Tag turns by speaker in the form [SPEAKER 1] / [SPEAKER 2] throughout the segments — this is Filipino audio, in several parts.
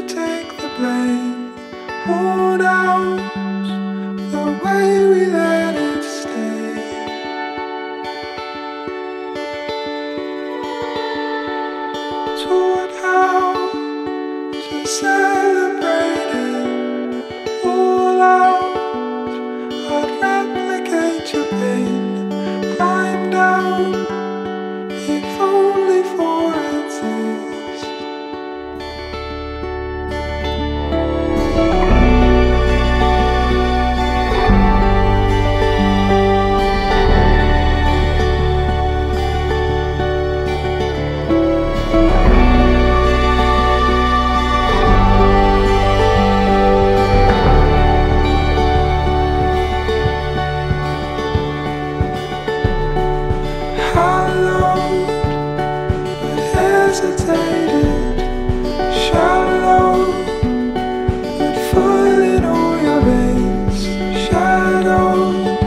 [SPEAKER 1] take the blame, worn out the way we let it stay. Taught how to celebrate it all out. I'd replicate your pain, climb down, if only for a taste. Hallowed, but hesitated, shallow, but full in all your veins, shadow.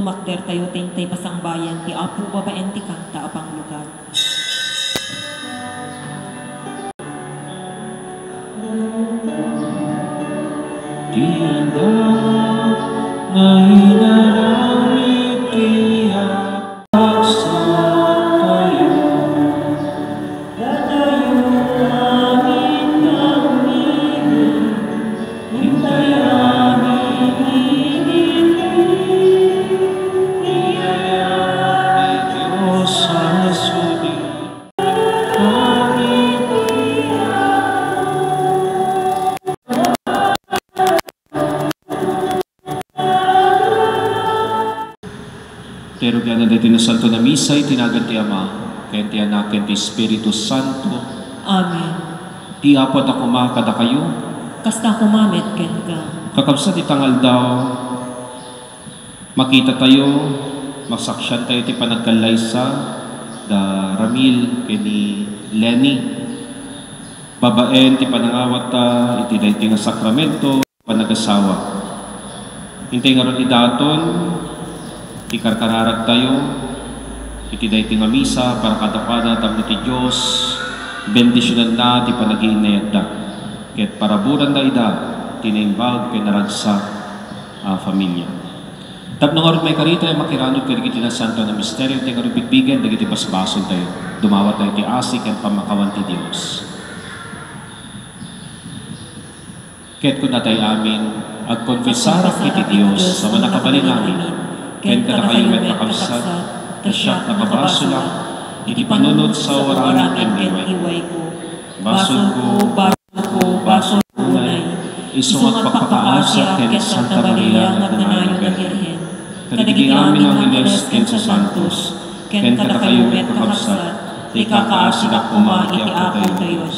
[SPEAKER 2] Tumakder tayo tintay pasang bayan, ti Apo babaen ti kanta apang lugar.
[SPEAKER 1] Tiada na hinaramit tiyak sa tayo. Dadayo amin kami, hintay amin niyaya ni Diyos sa suli. Pero gana dito na Santo na Misa, itinagan ti Ama, kaya ti Anak, ti Espiritu Santo.
[SPEAKER 2] Amen.
[SPEAKER 1] Ti Apo at akuma kada kayo.
[SPEAKER 2] Kasta kumamit ken ka.
[SPEAKER 1] Kakabsat itangal daw, makita tayo, masaksyan tayo ti panagkalaysa, da Ramil, ni Lenny. Babaen, ti panangawat ta, iti dahi ti nga sakramento, panagasawa. Hintay nga ron idaton, ikarkararag tayo, iti dahi ti nga misa, para kadakwana tamno ti Diyos, bendisyonan na, ti panagiinayad da. Ket paraburan da ida, tinaimbag, pinaragsa, familia. Tapno nga rin may karita, makiranod ka rin na Santo na Misteryo, ti nga rin bigbigan, dagiti basbason tayo, dumawat tayo ti asik, at pamakawan ti Diyos. Ket kung natay amin, agkonfesarak iti Diyos, sa manakabalin namin, ken kada kayo met nakabsat, tasyak nakabaso lang, iti panunod sa warang ken liway ko. Basol ko, basol ko unay, isungat pagpakaasa ken Santa Maria nagdanayon na Birhen. Kadagiti amin ang Ines ken sa Santos, ken kada kayo met nakabsat, ti kakaasilak uma iti ako tayo Diyos.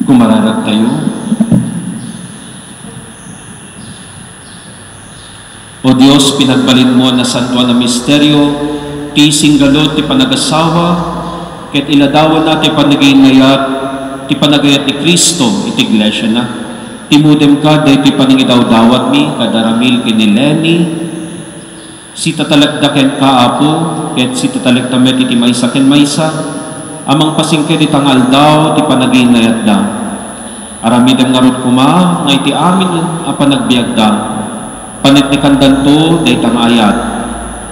[SPEAKER 1] Kumararag tayo. O Diyos, pinagbalin mo na santuan na misteryo, ti singgalot, ti panagasawa, ket iladawan na ti panagayat, ti panagayat ni Kristo, iti iglesia na. Timudem ka, dahi ti panangidawdawat mi, kadaramil kinileni, si tatalagdaken ka, Apo, ket si tatalagdamet iti maysa ken maysa, amang pasingke di tangal daw, ti panagayat da. Aramidem nga rod kuma, nga iti amin apa nagbiag da. Panitnikandan to, day tangayat.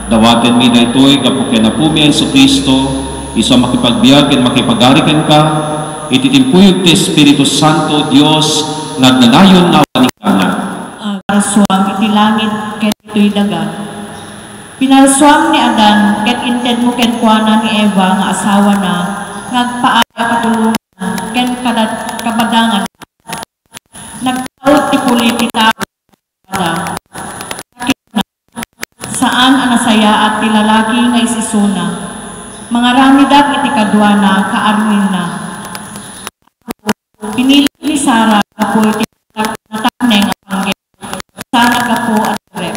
[SPEAKER 1] Dawaten mi na ito'y kapukyan na pumi ay Kristo, iso makipagbiag at makipagarikan ka, ititimpuyog ti Espiritu Santo, Diyos, nagnanayon na wanikana.
[SPEAKER 3] Pinaraswam iti langit, ket ito'y daga. Pinaraswam ni Adan, ket inted mo ken kuana ni Eva, nga asawa na, ngagpaaya katulungan, ken kabadangan. Nagtaot ti puli ti tao, saan anasaya at ti lalaki nga isisuna. Mga ramidak iti kadwana, kaarwin na. Pinili ni Sara, kapo iti natakneng ang panggit. Sana kapo at rep.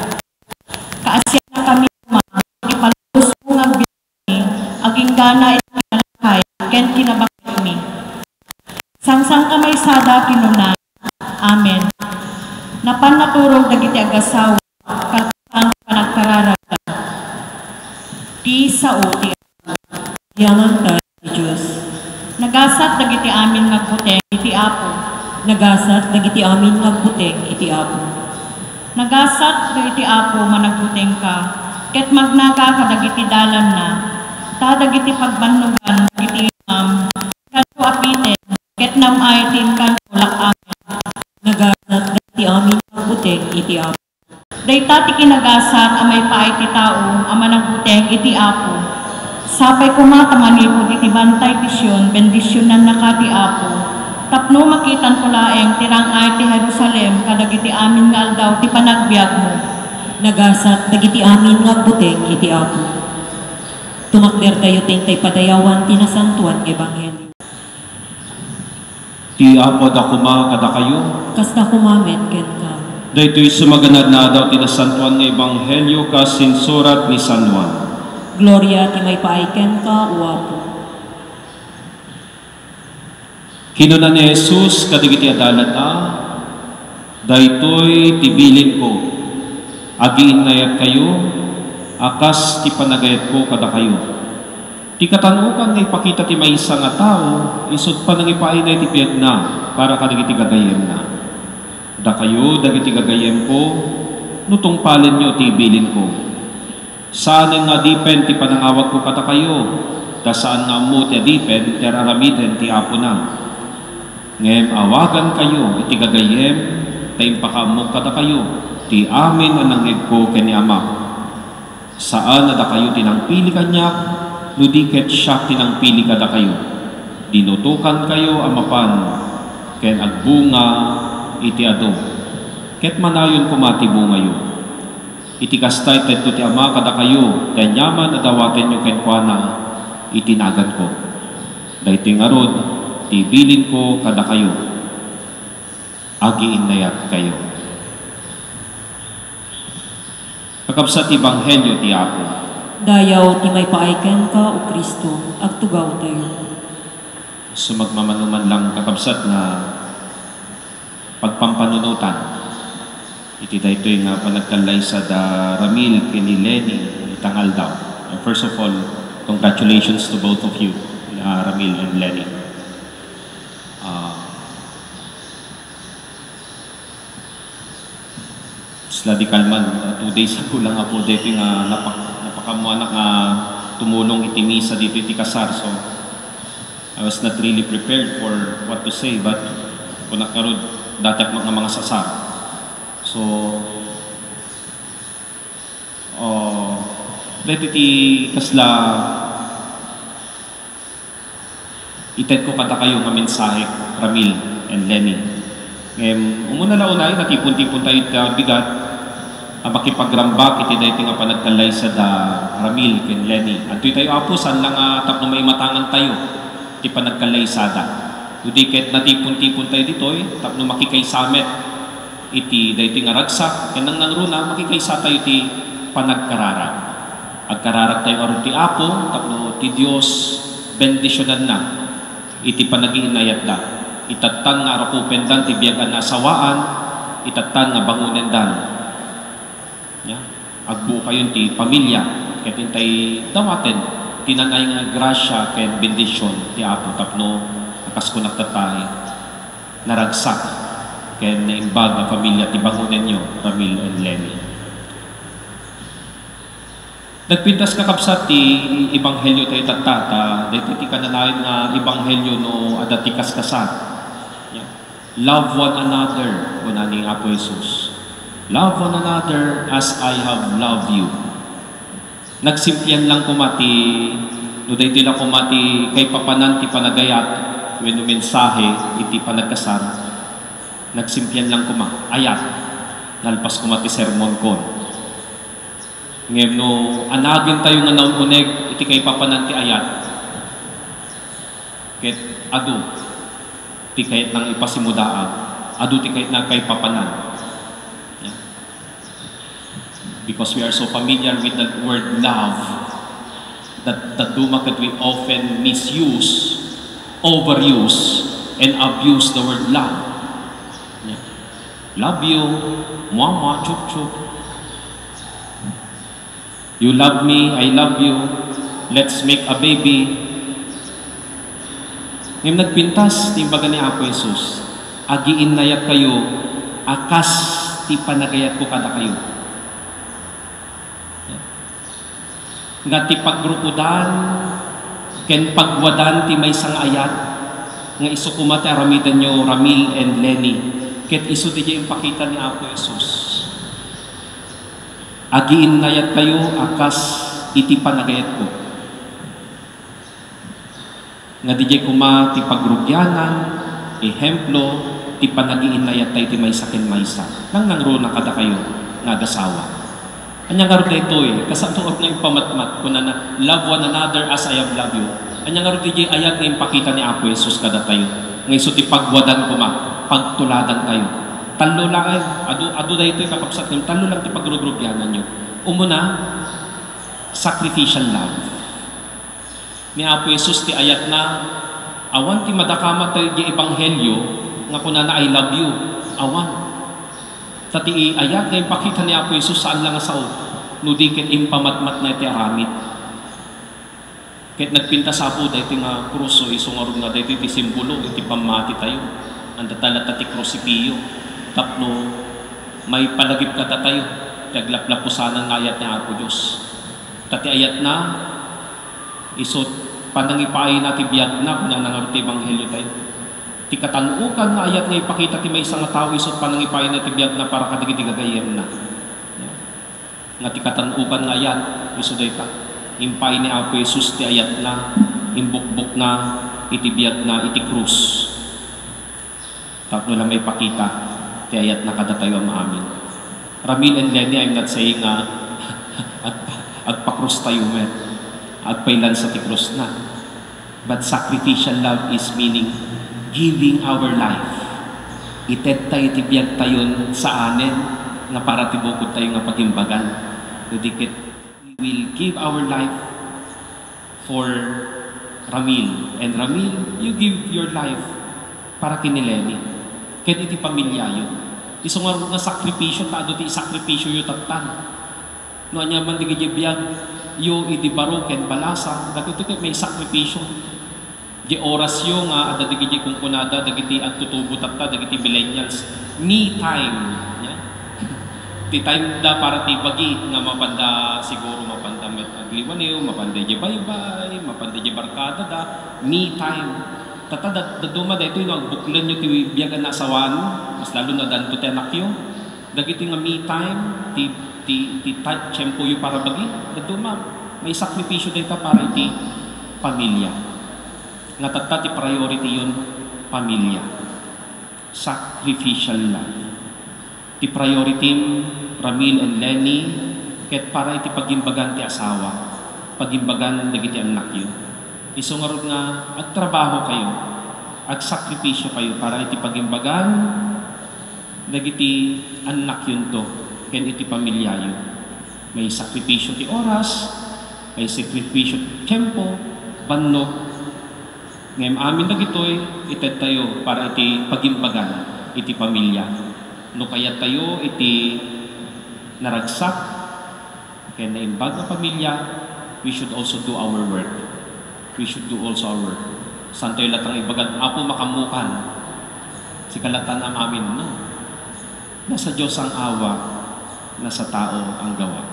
[SPEAKER 3] Kaasya na kami ipalus ko nga binani, aging gana iti kalakay, ken kinabakit mi. Sangsang kamay sada kinuna. Amen. Napan naturog dagiti agasawa, kalpang panagkararagda. Ti sao ti
[SPEAKER 2] Yaman tayo, Diyos.
[SPEAKER 3] nagasat dagiti amin ngagbuteng iti Apo.
[SPEAKER 2] Nagasat, dagiti amin magbuteng, iti Apo.
[SPEAKER 3] Nagasat dagiti Apo managbuteng ka, ket magnaga kadagiti dalan na, ta dagiti pagbannugan dagiti imam, kanto apiten, ket namay tin kanto lakamin.
[SPEAKER 2] Nagasat, dagiti amin magbuteng, iti Apo.
[SPEAKER 3] Dayta ti kinagasat amay paay ti tao, ama nagbuteng iti Apo. Sapay kumatamanipod iti bantay tisyon, bendisyonan na ka ti Apo. Tapno makitan ko laeng tirang ay ti Jerusalem, kadagiti amin nga aldaw ti panagbiag mo.
[SPEAKER 2] Nagasat dagiti amin nga buteng iti Apo. Tumakder tayo tintay padayawan tinasantuan ebanghelyo.
[SPEAKER 1] Ti Apo da kuma kada kayo.
[SPEAKER 2] Kasta kumamen ken ka.
[SPEAKER 1] Daytoy sumaganad na daw tinasantuan nga ebanghelyo kasin surat ni San Juan.
[SPEAKER 2] Gloria ti may paaiken ka o Apo.
[SPEAKER 1] Kinuna ni Jesus kadagiti adalat daytoy tibilin ko. Agiin nayat kayo, akas ti panagayat ko kada kayo. Ti katanukan nga ipakita ti maysa nga tao, isod pa nang ipainay ti piyag na, para kadagiti gagayem na. Da kayo, dagiti gagayem ko, nutong palen nyo ti bilin ko. Saan nga dipen ti panangawag ko kada kayo, da saan nga mo ti dipen, ti aramiden ti Apo na. Ngem awagan kayo, iti gagayem, tayo pakamok kada kayo, ti amin ang nangib ko kani Ama. Saan na da kayo tinangpili kanyak, ludiket siya tinangpili kada kayo. Dinutukan kayo amapan, ken agbunga iti ado. Ket manayon kumati bunga yo. Iti kastay tento ti Ama kada kayo, kanyaman adawaten nyo ken kuana, itinagan ko. Daytoy nga rod, tibilin ko kada kayo. Agiin nayat kayo. Kakabsat Ebanghelyo ti Apo.
[SPEAKER 2] Dayaw ti may paaiken ka o Kristo, agtugaw tayo.
[SPEAKER 1] So magmamanuman lang kakabsat na pagpampanunutan. Iti daytoy nga panagkalay sa da Ramil kini Lenny itangal daw. And first of all, congratulations to both of you, Ramil and Lenny. Sladi Kalman, 2 days ago lang ako dito nga napakamuanak nga tumulong iti misa dito iti kasar. So I was not really prepared for what to say, but kung nakarod datak mga sasar. So dito iti kasla ited ko kada kayo nga mensahe, Ramil and Lenny. Umuna na unay, natipon-tipon tayo bigat makipagrambak iti dahi nga panagkalay sa da Ramil ken Lenny. At tayo Apo, saan lang tapno may matangan tayo iti panagkalay sada. Udiket natipon-tipon tayo ditoy, tapno makikaysamet iti dahi nga ragsak, ken nang nangruna, makikaysa tayo iti panagkararag. Agkararag tayo aron ti Apo, tapno ti Dios bendisyonan na iti panagiinayat da. Itatan nga arakupendan ti biyagan na asawaan, itatan nga bangunendan. Agbuo kayo ti pamilya, kaya tintay dawaten, tinanay nga grasya ken bendisyon ti Apo tapno akas ko nagtatay, naragsak, ken naimbag na pamilya ti bangunen nyo, Ramil and Lenny. Nagpintas kakabsat ti Ebanghelyo tayo tatata, dahil ti kanalain nga Ebanghelyo no adatikas kasat. Love one another, una ni Apo Jesus. Love one another as I have loved you. Nagsimpian lang kumati, no dahil tila kumati kay papanan ti panagayat, when mensahe iti panagkasar. Nagsimpian lang ayat, nalpas kumati sermon ko. Ngayon no, anagin tayo nga naununeg, iti kay papanan ti ayat. Ket adu, ti kayat nang ipasimudaan, adu ti kayat na kay papanan. Yeah. Because we are so familiar with the word love, that dumakat we often misuse, overuse, and abuse the word love. Yeah. Love you, mama, chup chup. You love me, I love you, let's make a baby. Ngayon nagpintas, timbaga ni Apo Jesus, agiin nayat kayo, akas ti panagayat ko kada kayo. Nga ti pagrukudan, ken pagwadan ti may ayat, nga iso kumati aramidan nyo, Ramil and Lenny, ket iso ti yung pakita ni Apo Jesus. Agiin nayat kayo, akas iti panagayat ko. Nga di kuma ti pagrugyanan, ehemplo, ti panagiinayat tayo ti maysa ken maysa. Nang nangro na kada kayo, nagasawa. Anyang nga rin ito kasatuot na ipamatmat, kung na love one another as I have loved you. Anyang nga rin ito ayat na ipakita ni Apo Jesus kada tayo. Ngayon so pagwadan ko pagtuladan tayo. Talo lang ay, ado na ito kapapsat nyo, talo lang ito pagrugrupyanan nyo. Umuna, sacrificial love. Ni Apo Jesus ti ayat na, awan ti madakama tayo di ebanghelyo, nga kuna na I love you, awan. Tati ayat na ipakita ni Apo Jesus saan lang sao, nudikit impamatmat na iti aramid. Kahit nagpinta sa Apo, dahil nga kruso, isungarog na dahil iti simbolo, iti pamati tayo. Ang tatala tati krosipiyo, tapno may palagip ka tayo, taglaplapusanan ng ayat ni Apo Diyos. Tati ayat na, isot, panangipaay natin biyak na, kung nangarti ebanghelyo tayo. Ti katanukan na ayat nga ipakita ti may isang tao isot panangipaay natin biyak na para kadigiti gagayem na. Nga ti katanukan nga ayat, isot day ta. Impay ni Apo Jesus ti ayat na, imbukbuk na, itibiyag na, iti krus. Tapno lang may pakita, ti ayat na kada tayo ang amin. Ramil and Lenny, I'm not saying at pakrus tayo met, at pailan sa ti krus na. But sacrificial love is meaning giving our life. Ited tayo, itibiyag tayo sa anin, nga para tibukod tayo nga pagimbagan. Dudikit, will give our life for Ramil. And Ramil, you give your life para kinileni. Kaya iti pamilya yun. Isang nga sakripisyo, taado ti sakripisyo yung tatan. No, anya man di gijibiyag, yung iti baro, ken balasa, dagito may sakripisyo. Di oras yung nga, ada di gijib kung kunada, dagiti at tutubo tatta, dagiti millennials. Me time. Ti time da para ti bagi nga mapanda siguro mapanda met agliwaniw, mapanda di baybay, mapanda di barkada da, me time. Tata da duma da ito yung nagbuklan nyo ti biyagan na asawan, mas lalo na danto tenakyo. Dagiti nga me time, ti tiyempo yung para bagi, da duma may sakripisyo dito para iti pamilya. Nga tata ti priority yun, pamilya. Sacrificial love. Ti priority Ramil and Lenny, ket para iti pagimbagan ti asawa, pagimbagan dagiti anak yun. Isungarod nga, agtrabaho kayo, agsakripisyo kayo para iti pagimbagan dagiti anak yun to, ken iti pamilya yun. May sakripisyo ti oras, may sakripisyo ti tiyempo, bannog. Ngayon amin dagitoy, ited tayo para iti pagimbagan iti pamilya. No kaya tayo iti naragsak, kaya naimbag na pamilya, we should also do our work. We should do also our work. Saan tayo latang ibagan? Apo makamukan. Si kalatan ang amin, no? Nasa Diyos ang awa, nasa tao ang gawa.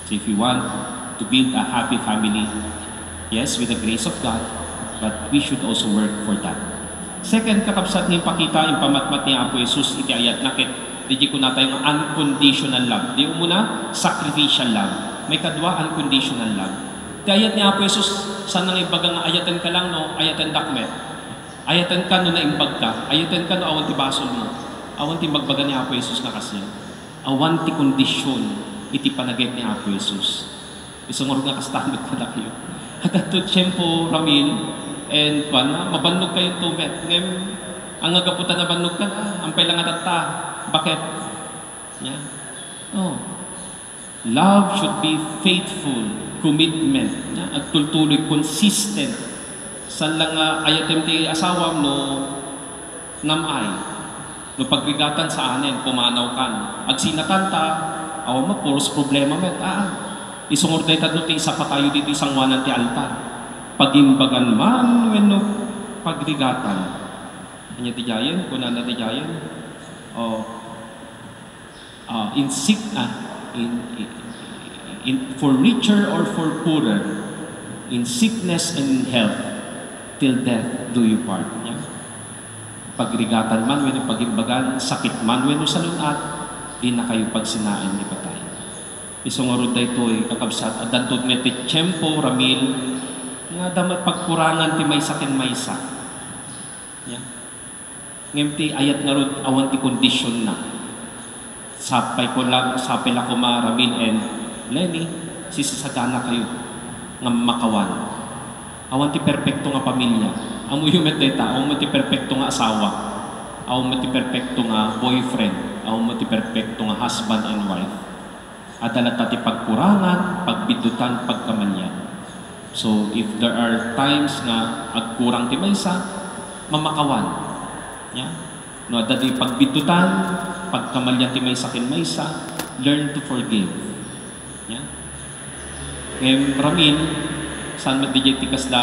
[SPEAKER 1] So if you want to build a happy family, yes, with the grace of God, but we should also work for that. Second, kakabsat ni pakita, impamatmat ni Apo Jesus, iti ayat nakit, di ko na tayo unconditional love. Di muna, sacrificial love. May kadwa, unconditional love. Di ayat ni Apo Jesus, saan nang ibagang ayatan ka lang, no? Ayatan dakmet. Ayatan ka, no naimbag ka. Ayatan ka, no awan ti basol mo. Awan ti magbaga ni Apo Jesus na kasi. Awan ti kondisyon, iti panagay ni Apo Jesus. Isungor nga kastanod ka na kayo. At ito, tiyempo, Ramil, and mabannog kayo tumet. Ngayon, ang agaputan na bannog ka na, ampay lang atata. Bakit? Yeah. Oh. Love should be faithful, commitment, yeah? At tultuloy, consistent. San lang ayatem ti asawa no namay. No pagrigatan sa anin, pumanaw kan. Agsinatanta, awa mo, puros problema met. Isungor tayo tatlo ti isa pa tayo dito isang wanan ti altar. Pagimbagan man, wenno pagrigatan. Anya ti jayen, kunana ti jayen. For richer or for poorer, in sickness and in health, till death do you part. Yeah? Pagrigatan man, wenno pagimbagan, sakit man, wenno salunat, di na kayo pagsinaan ni patay. Isungorod da ito kakabsat, at dantod met ti tiyempo, Ramil, nga damat pagkurangan ti maysa ken maysa. Yeah? Ngem ti ayat nga rod awan ti kondisyon na. sapay la ko Ramil and Lenny, sisasagana kayo nga makawan. Awan ti perpekto nga pamilya. Amo yung meteta, awan mo ti perpekto nga asawa. Awan mo ti perpekto nga boyfriend. Awan mo ti perpekto nga husband and wife. At alata ti pagkurangan, pagbidutan, pagkamanyan. So, if there are times nga agkurang ti maysa, mamakawan. Yeah? No, at di pagbidutan, pagkamalyan ti maysa ken maysa, learn to forgive. Yeah? Ramil, saan madijay ti kasla,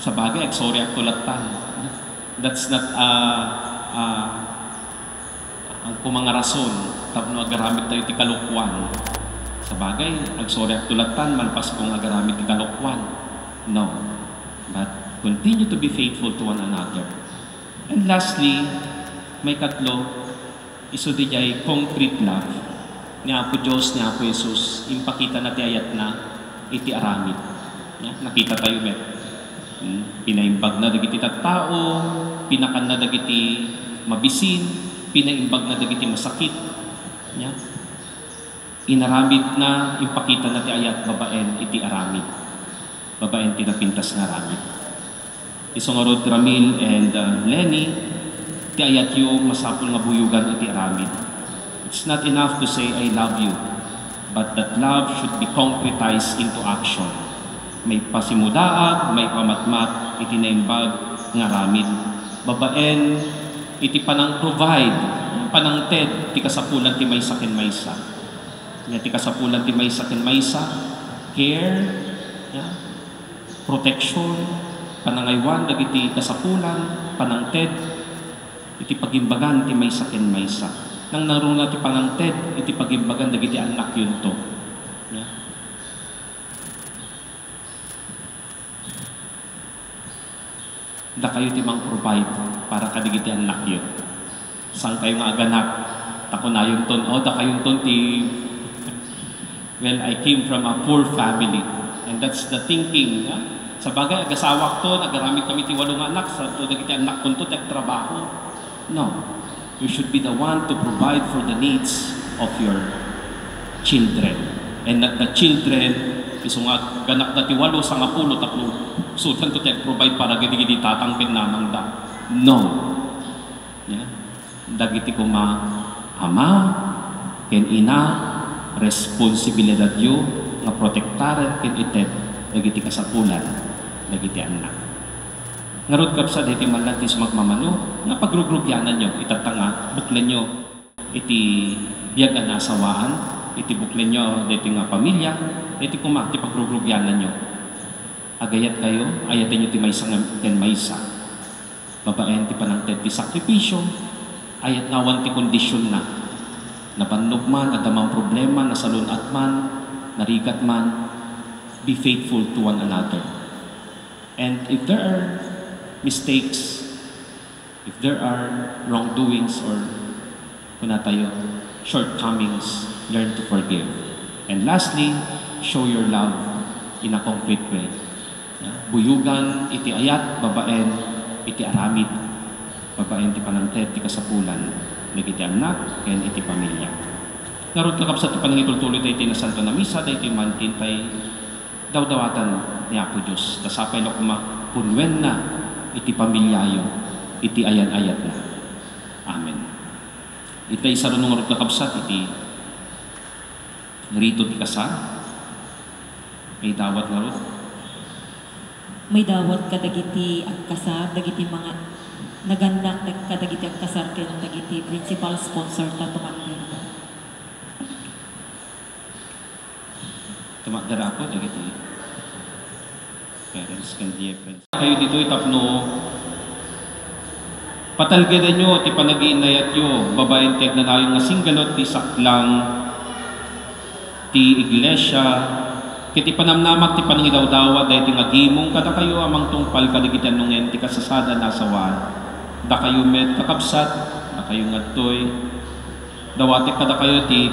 [SPEAKER 1] sa bagay, sorry ak tulatan. That's not ang kumanga rason, tapno agaramit tayo ti kalukwan. Sa bagay, sorry ak tulatan, malpas kung agaramit ti kalukwan. No. But continue to be faithful to one another. And lastly, may katlo, iso di jay concrete love. Ni Apo Diyos, ni Apo Jesus, impakita na ti ayat na iti aramid. Yeah? Nakita tayo met. Pinaimbag na dagiti tao, pinakan na dagiti mabisin, pinaimbag na dagiti masakit. Yeah? Inaramid na, impakita na ti ayat, babaen iti aramid. Babaen tinapintas na aramid. Isongarod Ramil and Lenny, ti ayat yung masapul nga buyugan iti aramid. It's not enough to say, I love you. But that love should be concretized into action. May pasimudaag, may pamatmat, iti naimbag nga ramid. Babaen, iti panang provide, panang ted, ti kasapulan ti maysa ken maysa. Ti kasapulan ti maysa ken maysa, care, yeah, protection, panangaywan, dagiti kasapulan, panang ted, iti pagimbagan ti maysa ken maysa. Nang naruna ti panangted, iti pagimbagan dagiti anak yun to. Yeah. Da kayo ti mang provide para kadigiti anak yun. Saan kayo nga aganak? Tako na yun ton. O, da kayo ton ti... Well, I came from a poor family. And that's the thinking. Yeah? Sa bagay, agasawak to, nagaramit kami ti walong anak. Sa to, dagiti anak kun to, trabaho. No. You should be the one to provide for the needs of your children. And not the children, isunga ganak na ti walo sa nga pulo, tapno sudan to provide para giti tatangkin namang da. No. Yeah. Dagiti kuma ama, ken ina, responsibilidad yo nga protektaren ken itet dagiti kasapulan, dagiti anak. Ngarod kapsa diti manlantis magmamano, nga pagrugrupyanan nyo, itatanga, buklen nyo, iti biyag anasawaan, iti buklen nyo, diti nga pamilya, iti kumakti pagrugrupyanan nyo. Agayat kayo, ayatin nyo ti maysa ken maysa. Babaen ti panangted ti sakripisyo, ayat ngawan ti kondisyon na. Napannog man, adamang problema, nasalunat man, narigat man, be faithful to one another. And if there are mistakes, if there are wrongdoings or shortcomings, learn to forgive. And lastly, show your love in a concrete way. Buyugan, iti ayat, babaen, iti aramid. Babaen, ti panangted, ti kasapulan, nagiti anak, ken iti pamilya. Narod kakapsat ti panangitultuloy tayo iti na Santo na Misa, tayo iti mantin tayo dawdawatan ni Apo Diyos. Tasapay na punwen na iti pamilyayo, iti ayan-ayat na. Amen. Itay sa runong arot kakabsat, iti rito ti kasal. May dawat nga rot.
[SPEAKER 2] May dawat kadagiti agkasar, dagiti mga naganak kadagiti agkasar ken dagiti principal sponsor ta tumakder.
[SPEAKER 1] Tumakder ako, dagiti parents can be friends. Kayo dito itapno, patalgedan nyo, ti panagiinayat nyo, babaeng tiag na nayon nga singgalot, ti saklang, ti iglesia, kiti panamnamak, ti panangidawdawa, dahil ti ngagimong, kada kayo amang tungpal, kadigitan nungen, ti kasasada nasawan, da kayo met kakabsat, da kayo ngadtoy, dawati kada kayo ti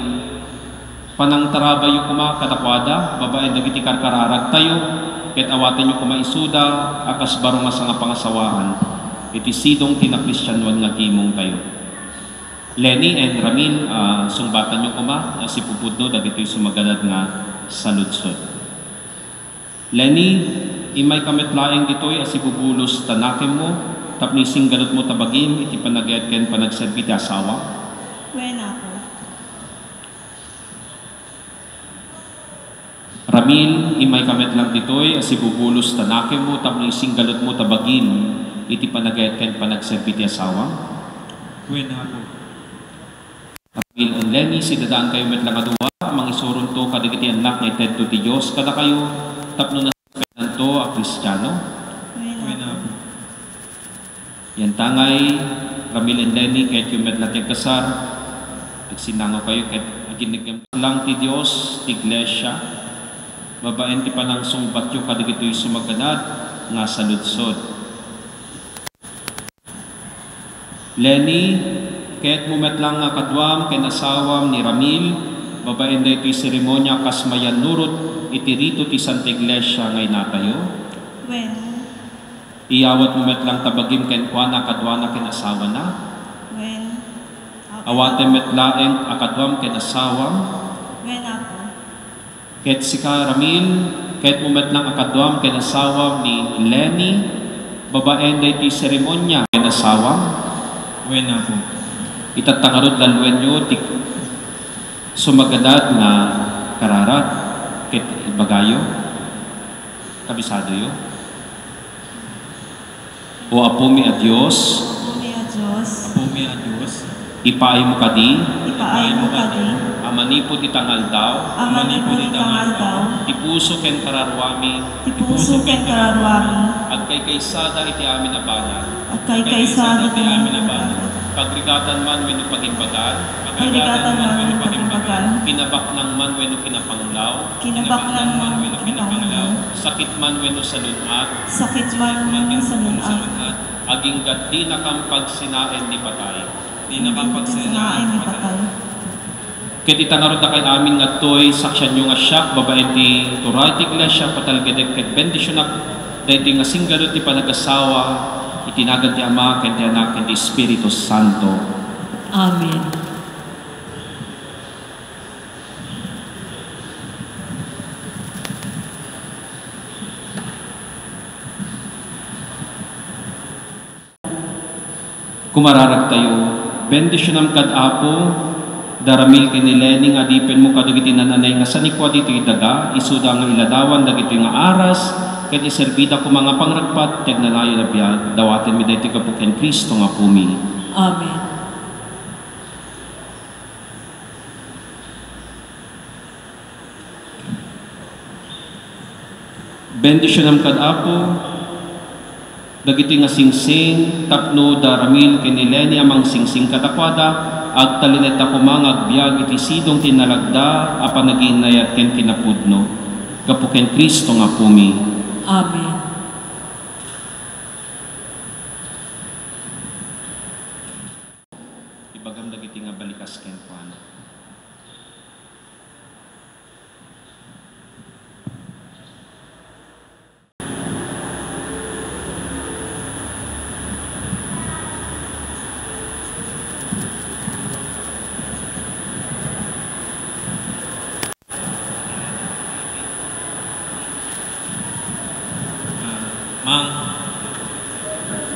[SPEAKER 1] panangtarabay yung kuma, katakwada, babaeng dagiti karkararag tayo, ket awaten nyo kumaisuda, akas baro nga sa nga pangasawaan, iti sidong tinakrisyanwan nga gimong tayo. Lenny and Ramil, sungbatan nyo kuma, si Pupudno, dagito'y sumaganad nga sa lutsod. Lenny, imay kametlaeng dito'y asibubulos tanakim mo, tapnising galot mo tabagim, iti panagayat ken panagserbi ti asawa.
[SPEAKER 3] Wena po.
[SPEAKER 1] Ramil, imay kametlang dito'y asibubulos tanakim mo, tapnising galot mo tabagim, iti panagayat ken panagserbi ti asawa.
[SPEAKER 4] Wena po.
[SPEAKER 1] Ramil and Lenny, si dadaan kayo metlang aduwa, mangisurun to kadagiti anak na ited to ti Diyos, kada kayo tapno na to a Kristiyano.
[SPEAKER 3] Wena po.
[SPEAKER 1] Yan tangay, Ramil and Lenny, kahit yung metlang tiyag kasar, nagsinangaw kayo, kahit aginigam lang ti Diyos, ti Iglesia, babaen ti panang sungbat yung kadagito'y sumaganad, nga sa lutsod. Lenny, kahit mumet lang nga kadwam, kinasawam ni Ramil, babaen na ito'y seremonya kasmayan nurot, itirito ti Santa Iglesia ngay natayo.
[SPEAKER 3] Wena.
[SPEAKER 1] Iyawat mumet lang tabagim ken kuana kadwana kinasawa na.
[SPEAKER 3] Wena.
[SPEAKER 1] Awate metlaeng akadwam kinasawam.
[SPEAKER 3] Wena po.
[SPEAKER 1] Kahit sika Ramil, kahit mumet lang akadwam kinasawam ni Lenny, babaen na ito'y seremonya kinasawam.
[SPEAKER 4] Wena po.
[SPEAKER 1] Itatangarod lalwen nyo, sumaganad na kararat, kit bagayo, kabisado yo. O apumi a Diyos,
[SPEAKER 3] Apumi a Diyos.
[SPEAKER 4] Apumi a Diyos.
[SPEAKER 1] ipaay mo kadi,
[SPEAKER 3] Ipaay mo kadi.
[SPEAKER 1] amanipod itangal daw,
[SPEAKER 3] Amanipod itangal daw.
[SPEAKER 1] ipuso ken kararwami,
[SPEAKER 3] Tipuso ken kararwami.
[SPEAKER 1] at kay kaysada iti amin abanan,
[SPEAKER 3] At kay kaysada
[SPEAKER 4] Iti amin na banan.
[SPEAKER 1] pagrigatan man wenno pagimbagan,
[SPEAKER 3] Pagrigatan man wenno pagimbagan.
[SPEAKER 1] kinabaknang man wenno kinapanglaw,
[SPEAKER 3] Kinabaklan man
[SPEAKER 4] wenno kinapanglaw.
[SPEAKER 1] sakit man wenno salunat,
[SPEAKER 3] Sakit man sa nunat.
[SPEAKER 4] Salunat.
[SPEAKER 1] aging gati na kang pagsinaen ni patay.
[SPEAKER 4] Di nakapagsinaan
[SPEAKER 3] ni
[SPEAKER 4] patay.
[SPEAKER 3] patay.
[SPEAKER 1] Ket itangarod na kay amin nga toy saksyan nyo nga siyak, babae ti turay ti Iglesia, patalgedeg ket bendisyonak, dahil ti nga singgalot ti panagasawa, itinagan ti Ama, ken ti Anak, ken ti Espiritu Santo.
[SPEAKER 2] Amen.
[SPEAKER 1] Kumararag tayo, bendisyonam kad Apo, daramil kini Lenny nga dipen mo kadagiti nananay nga sanikwa dito daga, isuda nga iladawan dagiti nga aras, ket iserbida ko mga pangragpat, teg nanayo na biyag, dawaten mi daytoy kapuken Kristo nga pumi.
[SPEAKER 2] Amen.
[SPEAKER 1] Bendisyonam kad Apo, dagiti nga singsing, tapno daramil kini Lenny amang singsing katakwada, ag talineta kumang agbyag iti sidong tinalagda, apanaginayat ken kinapudno, kapuken Kristo nga pumi.
[SPEAKER 2] Amen.
[SPEAKER 1] Ibagam dagiti nga balikas ken kuana.
[SPEAKER 4] Mang,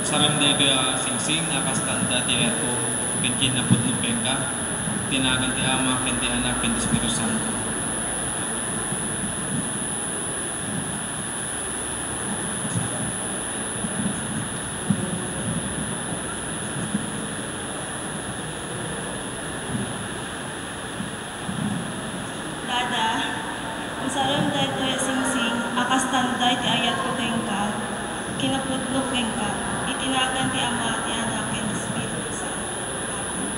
[SPEAKER 4] saram da kaya singsing, nakastanda ti eto, ken kinapod no pengka, tinagan ti Ama, ken ti Anak, ken ti Espiritu Santo.
[SPEAKER 3] Dada, usaram da ito singsing, akas tanday ti ayat ko kengka, kinapudlok kengka, itinagan ti Ama, ti Anak, ken ti Espiritu Santo. Amen.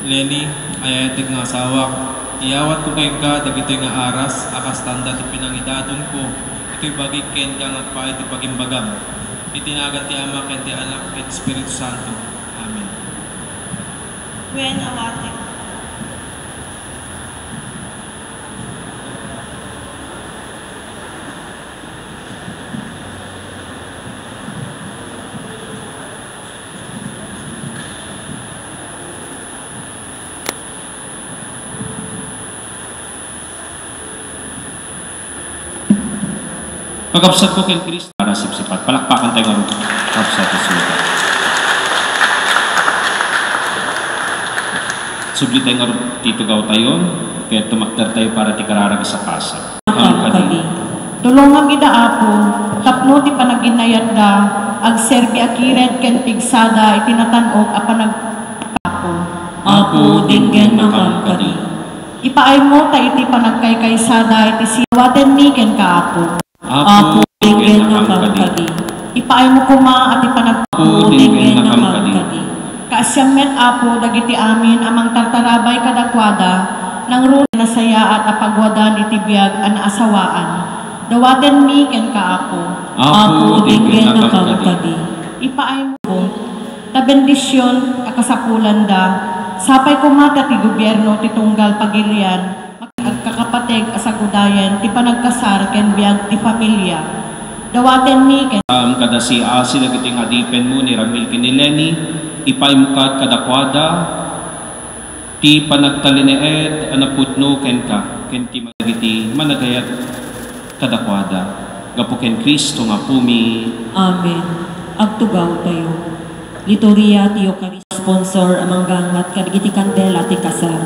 [SPEAKER 4] Lenny, ayayatig nga asawak, iyawat ko kay ka, dagitoy nga aras, akas tanda ti pinangidadon ko, ito'y bagay ken ka nga pa iti pagimbagam. Itinagan ti Ama, ken ti Anak, ken ti Espiritu Santo. Amen.
[SPEAKER 3] Gwen Awate.
[SPEAKER 1] Pagkapsat ko kay Kristo para sipsipat. Palakpakan tayo ng kapsat at sulit. Subli tayo nga titugaw tayo, kaya tumakter tayo para ti kararag sa kasa. Ang kadi.
[SPEAKER 3] Tulungang idaapo, tapno ti panaginayat da, ag serbi akiret ken pigsada itinatanog a panagpapo.
[SPEAKER 2] Apo dinggen ang kadi.
[SPEAKER 3] Ipaay mo ta iti panagkaykaysada iti siwaten mi ken kaapo.
[SPEAKER 2] Apo dinggen ang kadi.
[SPEAKER 3] Ipaay mo kuma at ipanagpapo
[SPEAKER 2] dinggen ang kadi.
[SPEAKER 3] Kaasyamet apo dagiti amin amang tartarabay kadakwada nang runa na saya at apagwadan iti biyag an asawaan. Dawaten mi ken kaapo.
[SPEAKER 2] Apo dinggen ang kadi.
[SPEAKER 3] Ipaay mo po ta bendisyon akasapulan da sapay kumata ti gobyerno ti tunggal pagilian agkakapateg asagudayan ti panagkasar ken biyag ti pamilya. Dawaten mi ken
[SPEAKER 1] Kada si Asi nagiting adipen mo ni Ramil kinileni, ipaimukad kadakwada, ti panagtalineet, anaputno ken ka, ken ti magiti managayat kadakwada. Gapo ken Kristo nga pumi.
[SPEAKER 2] Amen. Agtugaw tayo. Liturya ti Eucharist sponsor amang gangat kadagiti kandela ti kasar.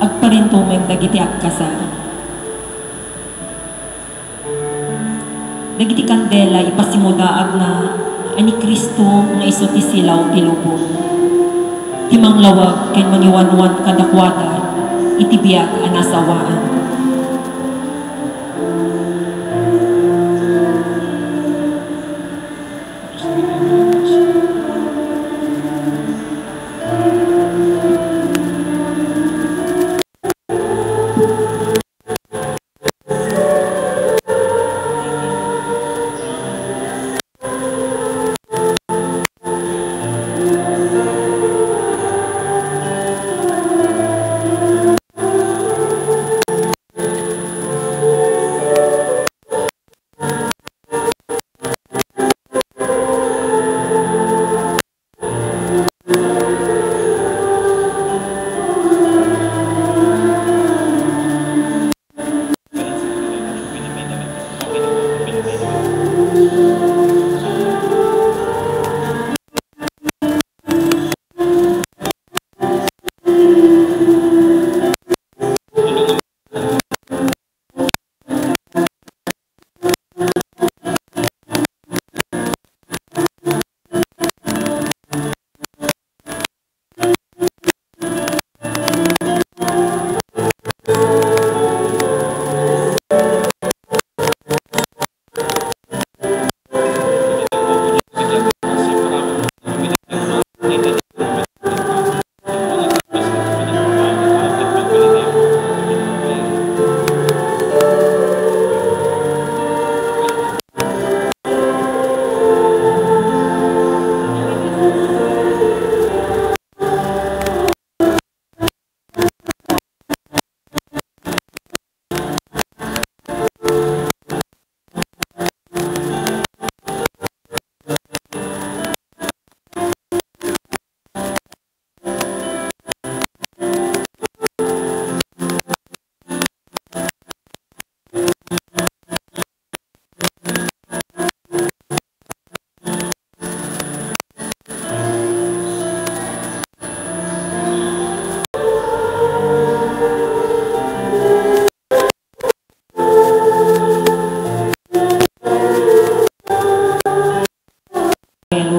[SPEAKER 2] Agparintumeng dagiti agkasar. Dagiti kandela ipasimudaag na ani Kristo nga iso ti silaw ti lubong. Ti manglawag ken maniwanwan kadakwada iti biag a nasawaan.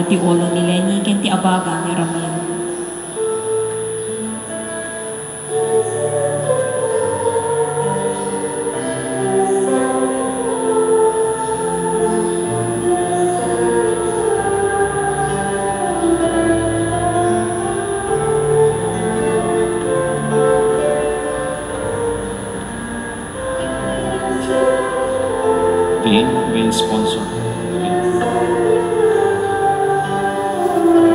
[SPEAKER 2] Ti ulo ni Lenny ken ti abaga ni Ramil.
[SPEAKER 1] Main sponsor. Okay.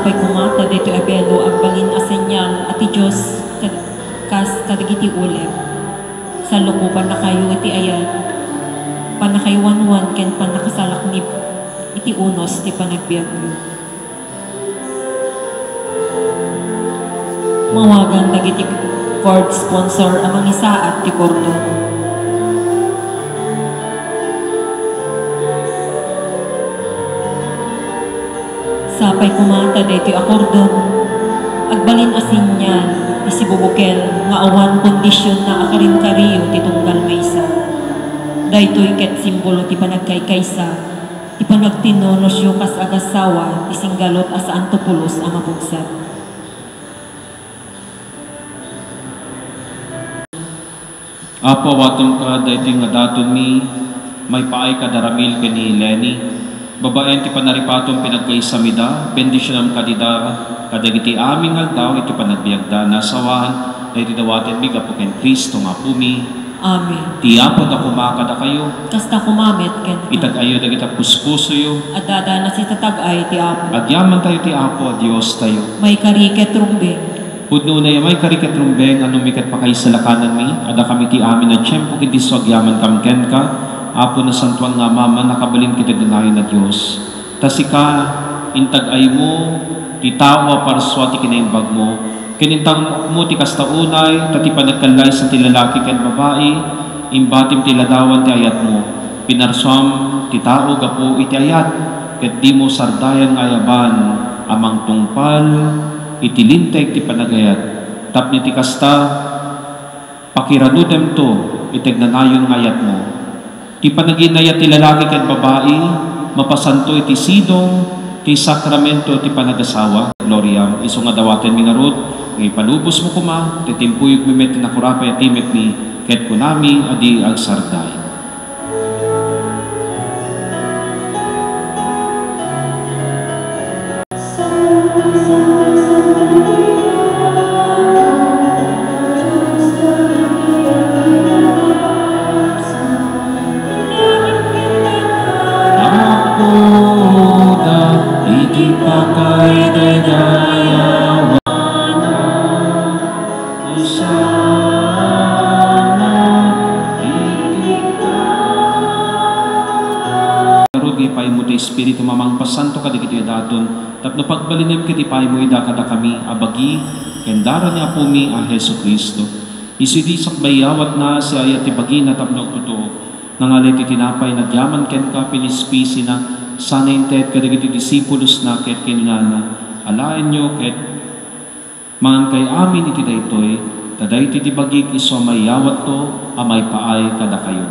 [SPEAKER 2] Sapay kumata dito abelo agbalin a senyal at ti Diyos kas kadagiti ulep. Sa lukupan na kayo iti ayan, panakaywanwan ken panakasalaknip iti unos ti panagbiagyo. Mawagan dagiti cord sponsor amang isaat ti kordon. Sapay kumata dito akordon, agbalin asin niyan, isibubukel, nga awan kondisyon na akarin kariyo ti tunggal maysa. Daytoy ket simbolo ti panagkaykaysa, ti panagtinonosyo kas agasawa, ti singgalot asa Antopulos a mapugsat.
[SPEAKER 1] Apo awatom ka daytoy nga daton mi, may paay kadaramil kani Lenny. Babaen ti panaripaton pinagkaisamida, bendisyonam kadida, kadagiti aming aldaw iti panagbiagda nasawan, na iti dawaten mi gapo ken Kristo nga pumi.
[SPEAKER 2] Amen.
[SPEAKER 1] Ti apo na kumakada kayo,
[SPEAKER 2] Kasta kumamit ken
[SPEAKER 1] itag-ayo dagita puspuso yo,
[SPEAKER 2] at dada na si tatagay ti apo.
[SPEAKER 1] agyaman tayo ti apo, Dios tayo.
[SPEAKER 2] May kariket rumbeng.
[SPEAKER 1] Pudno na may karikat rumbeng, anong mikat pa kayo sa lakanan mi, ada kami ti amin na tiyempo kiti so agyaman kamken ka, apo na santuan nga mama, nakabalin kita ganayon na Diyos. Tasika, intag-ay mo, ti tao parswa ti kinaimbag mo, kinintang mo ti kastaunay, tati panagkalay sa ti lalaki ken babae, imbatim ti ladawan ti ayat mo, pinarswam ti tao gapo iti ayat, ket di mo sardayan nga yaban, amang tungpal, iti linteg ti panagayat, tapni ti kasta, pakiradudem to, itegnanayon nga ayat mo, ti panaginayat ti lalaki ken babae, mapasanto iti sidong, ti sakramento ti panagasawa, Gloria, iso nga dawaten mi nga rod, ngay palubos mo kuma, ti timpuyog mi met nakurapay at timet mi, ket kunami adi agsarday. Espiritu mamang pasanto kadagiti daton tapno pagbalinem kiti pay mo ida kada kami abagi kendara ni apumi a Hesus Kristo isudi sakbayawat na si ayat ti bagi na tapno totoo nangalay ti tinapay nagyaman ken ka pinispisi na sana inted kadagiti disipulos na ket kinunana alaen nyo ket mangan kay amin iti daytoy taday ti bagik iso mayawat to amay paay kada kayo.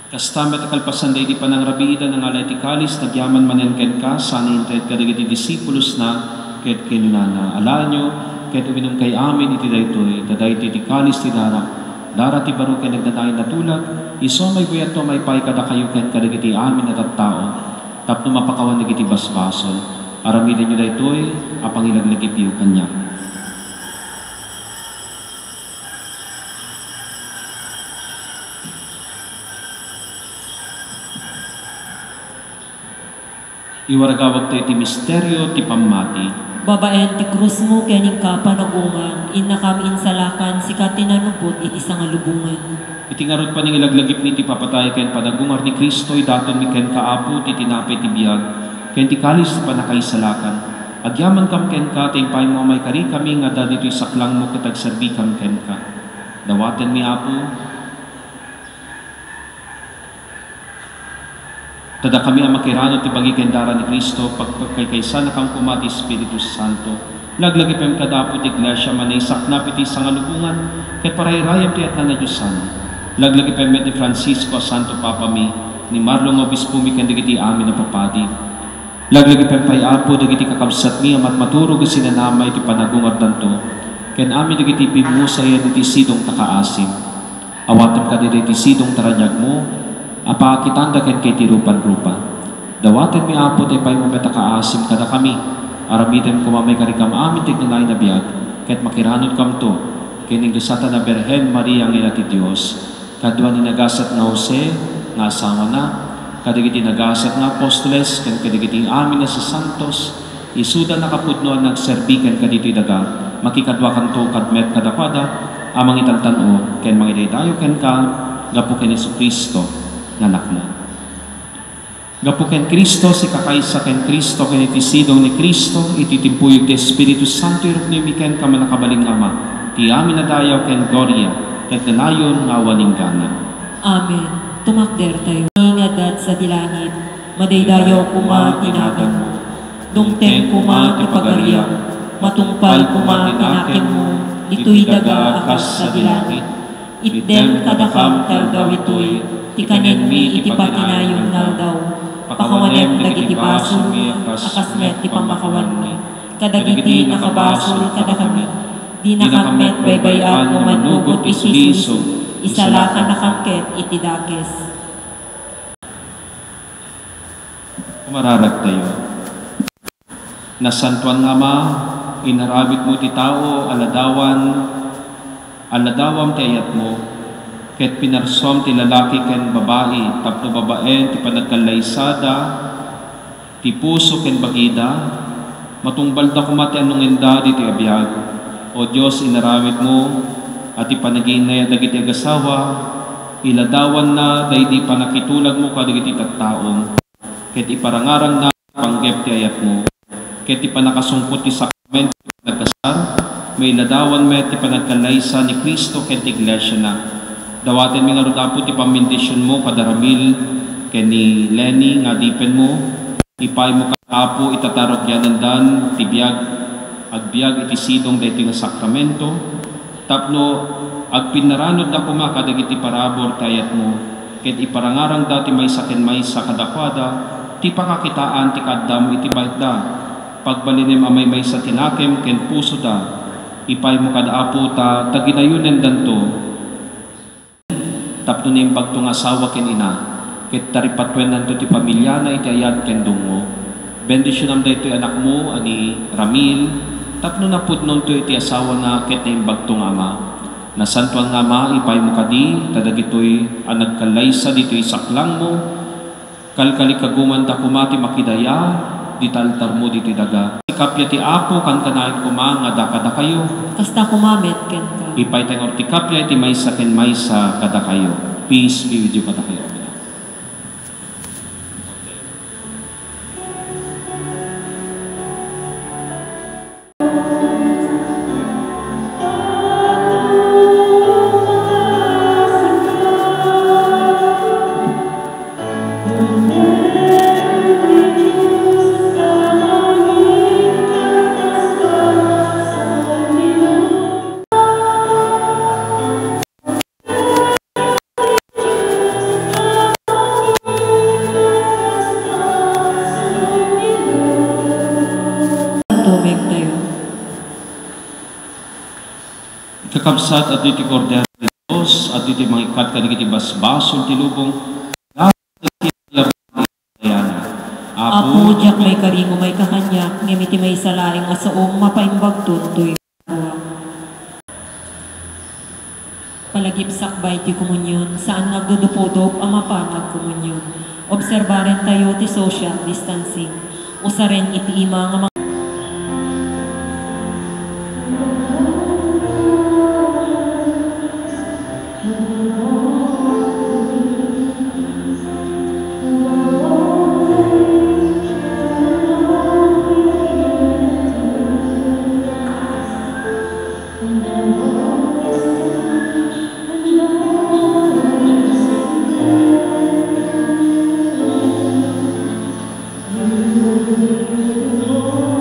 [SPEAKER 1] Kastamet akalpasan day di panangrabiida ng alay ti kalis, nagyaman manen ken ka, sana inted kadagiti disipulos na, ket kinunana. Alaan nyo, ket uminom kay amin iti daytoy, taday ti kalis ti dara ti baro ken nagdanayin na tulak, iso may buyato may pay kada kayo ken kadagiti amin at tao, tapno mapakawan nagiti basbasol. Aramidin nyo daytoy, apang ilaglagipiyo kanya. Iwaragawag tayo ti misteryo ti pamati.
[SPEAKER 2] Babaen ti krus mo kening ka panagungan, inna kami insalakan si katinanupot iti sangalubungan.
[SPEAKER 1] Iti ngarod pa ning ilaglagip ni ti papatay ken panagungar ni Kristo daton mi ken kaapo ti tinapay ti biag ken ti kalis ti panakaisalakan. Agyaman kam ken ka ting pay mo may kari kami nga daditoy saklang mo katag serbi kam ken ka. Dawaten mi apo tada kami ang makirano ti bagi kendara ni Kristo pagkaysa na kang kumati Espiritu Santo. Laglagi pem kadapo ti iglesia manay saknap iti sangalubungan ket parayrayam ti atna na Diyosan. Laglagi pem ni Francisco Santo Papa mi ni Marlon Obispo mi ken dagiti amin na papadi. Laglagi pem pay apo dagiti kakabsat mi amat maturog sinanamay ti panagungar danto ken amin dagiti pimusayan iti sidong takaasim. Awatem ka diti sidong taranyag mo apakitanda ken kay tirupan-rupa. Dawaten mi apo tay pay mo metakaasim kada kami. Aramiden ko mamay karikam amin tignanay na biag ket makiranod kam to. kining gasata na Berhen Maria ang ina ti Dios, kadwa ni nagasat nga Jose, nga asawa na, kadagiti nagasat nga apostoles, ken kadagiti amin na sa santos, isuda nakapudnoan nagserbikan kadito daga, makikadwa kanto kadmet kadakwada, amang itantan-o, ken mangidayo ken ka, gapo ken Jesucristo, nga anak mo. Gapo ken Kristo, si kakaysa ken Kristo, ken itisidong ni Kristo, ititimpuyog ti Espiritu Santo, irup ni miken ka manakabaling ama, ti amin na dayaw ken Gloria, ket nanayon nga awaning gana.
[SPEAKER 2] Amen. Tumakder tayo. Ingadat sa dilangit, madaydayaw kuma tinagan mo. Dungteng kuma ipagariyaw, matungpal kuma tinakin mo, ito'y daga akas sa dilangit. Itdem kadakam taldaw ito'y, tikanin mi itipatinayon naldaw. Pakawanem dagiti basol, akasmet ti pamakawan mi. Kadagiti nakabasol kada kami, di nakamet baybayan mo manugot isisiso, isalakan nakangket itidakes.
[SPEAKER 1] Kumararag tayo. Nasantuan nga ma, inarabit mo ti tao, aladawam ti ayat mo, ket pinarsom ti lalaki ken babae, tapno babaen ti panagkalaysada, ti puso ken bagida, matungbal da kumati anong enda di ti abiyag. O Diyos, inarawit mo, at ipanaginay dagiti agasawa, iladawan na daydi panakitulag mo kadagiti tattaong, ket iparangarang na panggep ti ayat mo, ket ipanakasungput ti sakramento ti panagkasar, may iladawan met ti panagkalaysa ni Kristo ket ti iglesia na. Dawaten mi nga rudapo ti pamindisyon mo kadaramil ken ni Lenny nga dipen mo, ipay mo kaapo itatarot yanandan ti biag agbiag iti sidong daytoy nga sakramento, tapno agpinaranod da kuma kadagiti parabor tayat mo, ket iparangarang dati maysa ken maysa kadakwada ti pakakitaan ti kaddam iti bayt da, pagbalinem amay maysa tinakem ken puso da, ipay mo kadaapo ta taginayunen danto, tapno ning bagto nga asawa ken ina, ket taripatwen nanto ti pamilya na iti ayat ken dungo. Bendisyonam daytoy anak mo ani Ramil, tapno napudnon to iti asawa na ket ning bagto nga ama. Nasantuan nga ama, ipay mo kadi tadagitoy anagkalaysa ditoy saklang mo, kalkalikaguman ta kumati makidaya, ditaltar mo ditoy daga. Ikapya ti apo kan kanain kuma nga dakada kayo.
[SPEAKER 2] Kasta kumamet ken ka.
[SPEAKER 1] Ipay tayong ortikapya iti maysa ken maysa kada kayo. Peace be with you kada kayo. Kakabsat at iti kordero ti Diyos, at iti mangikat kadagiti basbasol ti lubong,
[SPEAKER 2] Apo, diyak may karingo may kakanyak, ngamiti may salaing asaong mapaimbag tuntoy. Palagip sakbay ti komunyon, saan nagdudupodop ang mapangag komunyon. Obserbaren tayo ti social distancing. Usaren iti ima nga mga
[SPEAKER 5] Oh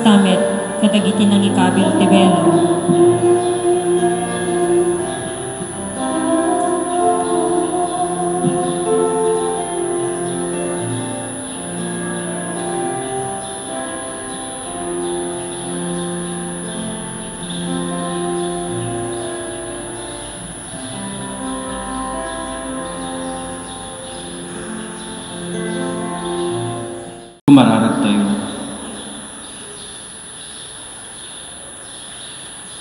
[SPEAKER 2] kastamet kadagiti nang ikabil ti Belo.
[SPEAKER 1] Mararag tayo.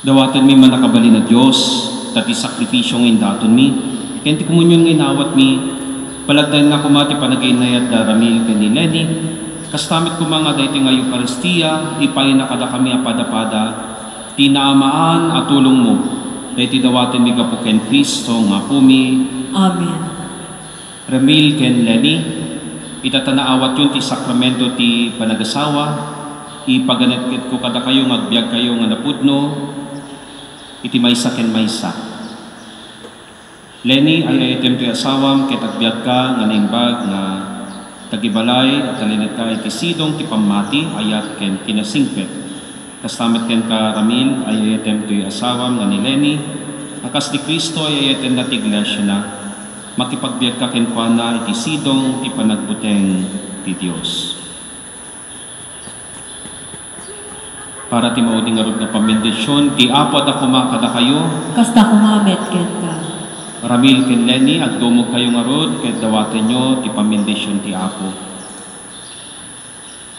[SPEAKER 1] Dawatan mi manakabali na Diyos, tati sakripisyong indaton mi, kenti komunyon nga inawat mi, palagdan nga kumati panagay na yat daramil kani Lenny, kastamit ko mga dayti nga Eucharistia, ipay na kada kami apada-pada, tinaamaan at tulong mo, dayti dawatan mi kapo ken Kristo nga pumi.
[SPEAKER 2] Amen.
[SPEAKER 1] Ramil ken Lenny, itatanaawat yun ti sakramento ti panagasawa, ipaganetkit ko kada kayo agbyag kayo nga napudno, iti maysa ken maysa. Lenny ay ayatem ti asawam ket agbyag ka nga naimbag nga tagibalay at talinet ka iti sidong ti pamati ayat ken kinasingpet. Kastamet ken ka Ramil ay ayatem ti asawam nga ni Lenny, akas ni Kristo ay ayatem na ti iglesia na makipagbiag ka kenkwana iti sidong ti panagbuteng ti Dios. Para ti mauding arod nga pamendisyon, ti apo at ako kada kayo.
[SPEAKER 2] Kasta kumamet ken ka.
[SPEAKER 1] Ramil ken Lenny, agdumog kayo arod, ket dawaten nyo ti pamendisyon ti apo.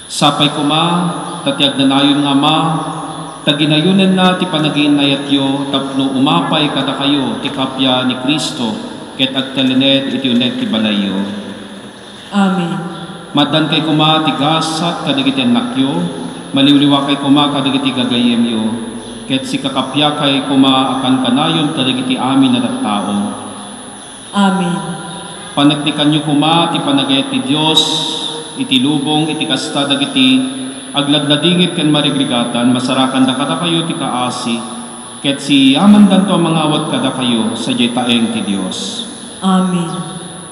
[SPEAKER 1] Sapay kuma, tatiag na nayon nga ma, taginayunan na ti panaginayat yo, tapno umapay kada kayo ti kapya ni Kristo, ket agtalinet iti uneg ti balayo.
[SPEAKER 2] Amen.
[SPEAKER 1] Madan kay kuma ti gasat kadagiti annakyo, maliwliwa kay kuma kadagiti gagayemyo, ket si kakapya kay kuma akan kanayon kadagiti amin na tao.
[SPEAKER 2] Amen.
[SPEAKER 1] Panagtikan nyo kuma ti panagayat ti Dios, iti lubong iti kasta dagiti agladladingit ken marigrigatan, masarakan da kada kayo ti kaasi, ket si aman danto mangawat kada kayo sa taeng ti Dios.
[SPEAKER 2] Amen.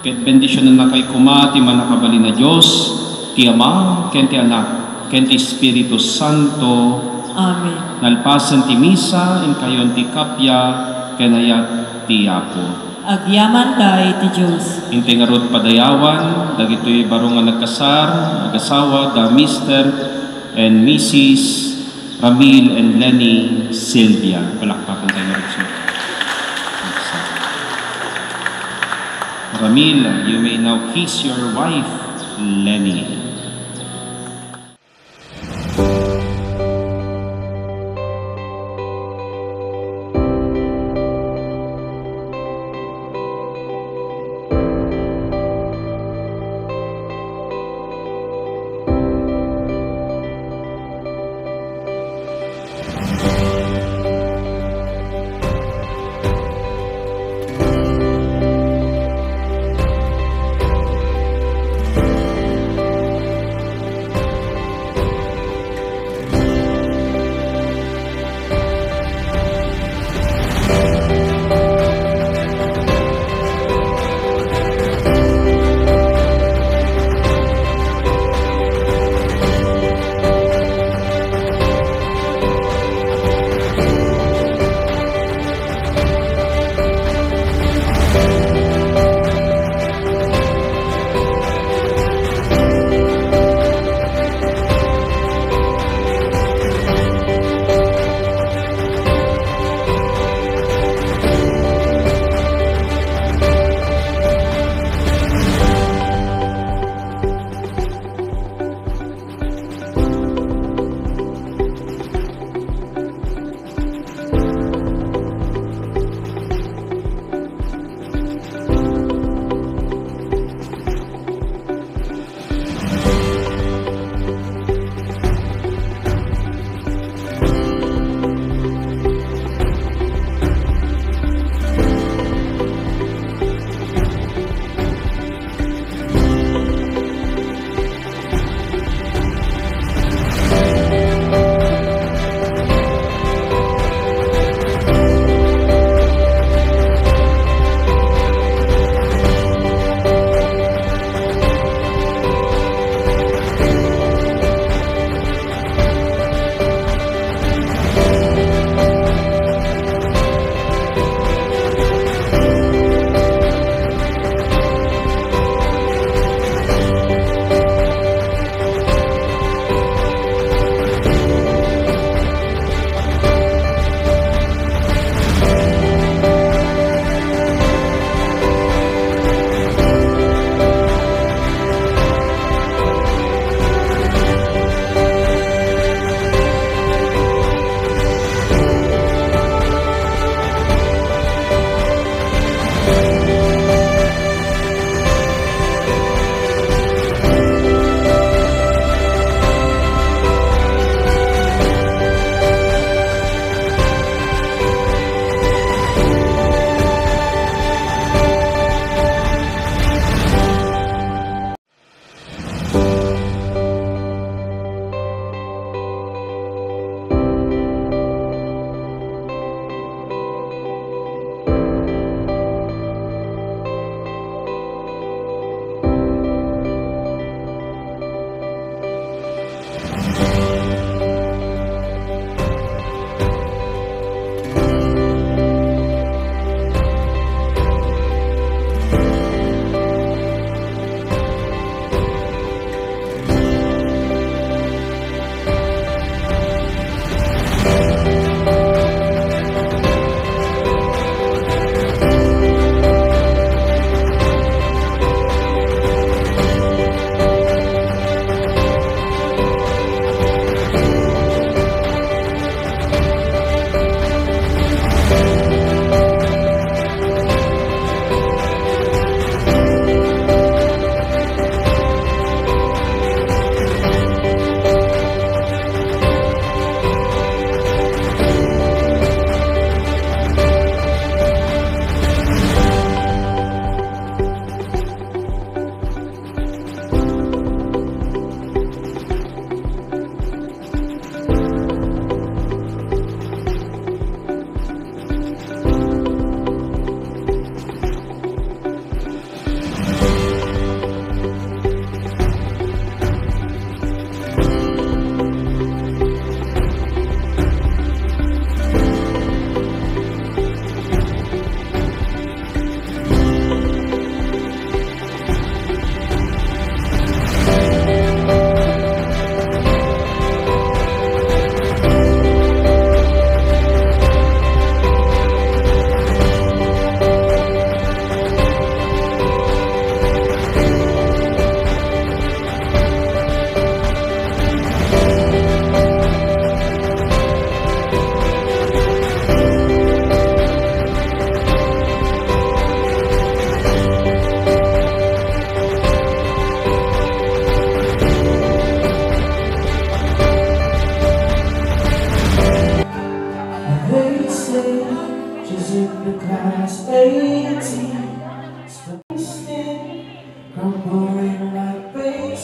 [SPEAKER 1] Ket bendisyonan na kay kuma ti manakabali na Dios, ti Ama, ken ti Anak, ken ti Espiritu Santo.
[SPEAKER 2] Amen.
[SPEAKER 1] Nalpasan ti misa, in kayon ti kapya, ken ayat ti Apo.
[SPEAKER 2] Agyaman tayo ti Diyos.
[SPEAKER 1] Intay nga rod padayawan, dagitoy baro nga nagkasar, nagasawa, da Mr. and Mrs. Ramil and Lenny Silvia. Palakpakan tayo nga rod. Ramil, you may now kiss your wife, Lenny.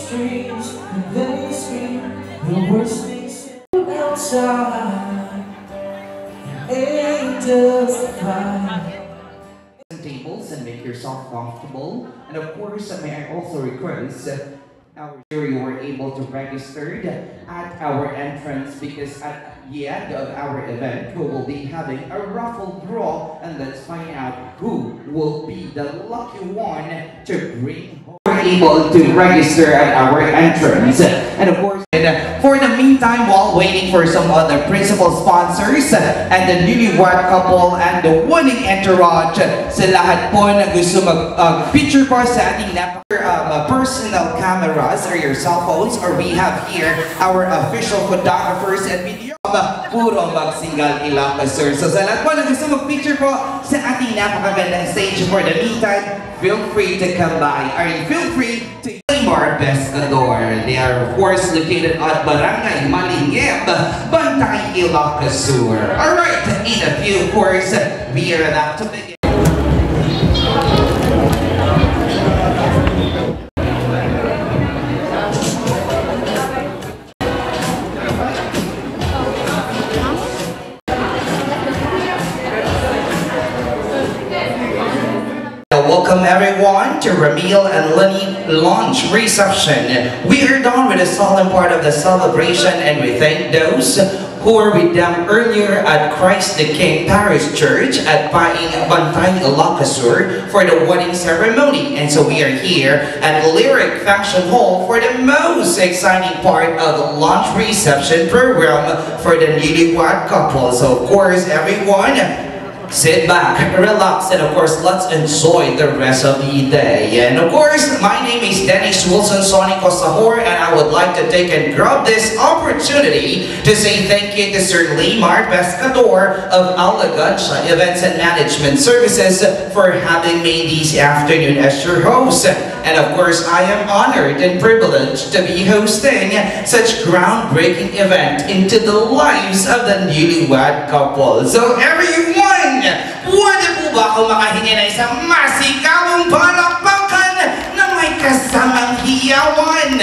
[SPEAKER 5] streets and they scream the worst things outside. Angels fly.
[SPEAKER 6] Tables and make yourself comfortable. And of course, may I also request our jury were able to register at our entrance, because at the end of our event we will be having a raffle draw, and let's find out who will be the lucky one to bring home. We're able to register at our entrance, and of course, for the meantime, while waiting for some other principal sponsors and the newlywed couple and the winning entourage, sa lahat po na gusto mag-picture po sa ating personal cameras or your cell phones, or we have here our official photographers and video. Puro magsingal ilang sir. So sa lahat po na gusto mag-picture po sa ating napakagandang stage, for the meantime, feel free to come by, or feel free to Mar Pescador. They are of course located at Barangay Malingep, Bantay, Ilocos Sur. Alright, in a few, of course, we are about to begin. Welcome everyone to Ramil and Lenny launch reception. We are done with the solemn part of the celebration, and we thank those who were with them earlier at Christ the King Parish Church at Paing, Bantay, Ilocos Sur for the wedding ceremony. And so we are here at Lyric Function Hall for the most exciting part of the launch reception program for the newlywed couple. So of course everyone, sit back, relax, and of course, let's enjoy the rest of the day. And of course, my name is Dennis Wilson Sonico Sahor, and I would like to take and grab this opportunity to say thank you to Sir Limar Pescador of Alagancia Events and Management Services for having me this afternoon as your host. And of course, I am honored and privileged to be hosting such groundbreaking event into the lives of the newlywed couple. So everyone, pwede po ba ako makahingi na isang masikawang palakpakan na may kasamang hiyawan?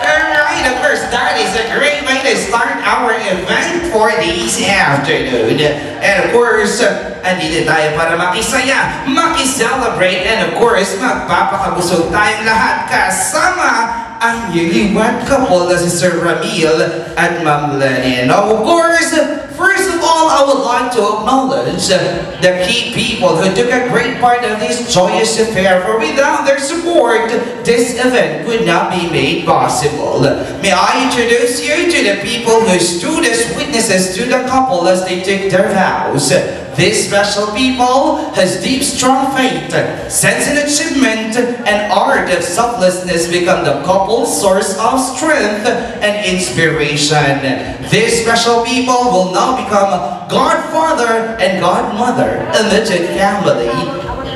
[SPEAKER 6] Alright, of course, that is a great way to start our event for this afternoon. And of course, andito tayo para makisaya, makiselebrate, and of course, magpapakabusog tayong lahat kasama ang newlywed couple na si Sir Ramil at Ma'am Lenny. Now, of course, first of all, I would like to acknowledge the key people who took a great part of this joyous affair, for without their support, this event would not be made possible. May I introduce you to the people who stood as witnesses to the couple as they took their vows. These special people has deep, strong faith, sense in achievement, and art of selflessness become the couple's source of strength and inspiration. These special people will now become godfather and godmother, immediate family,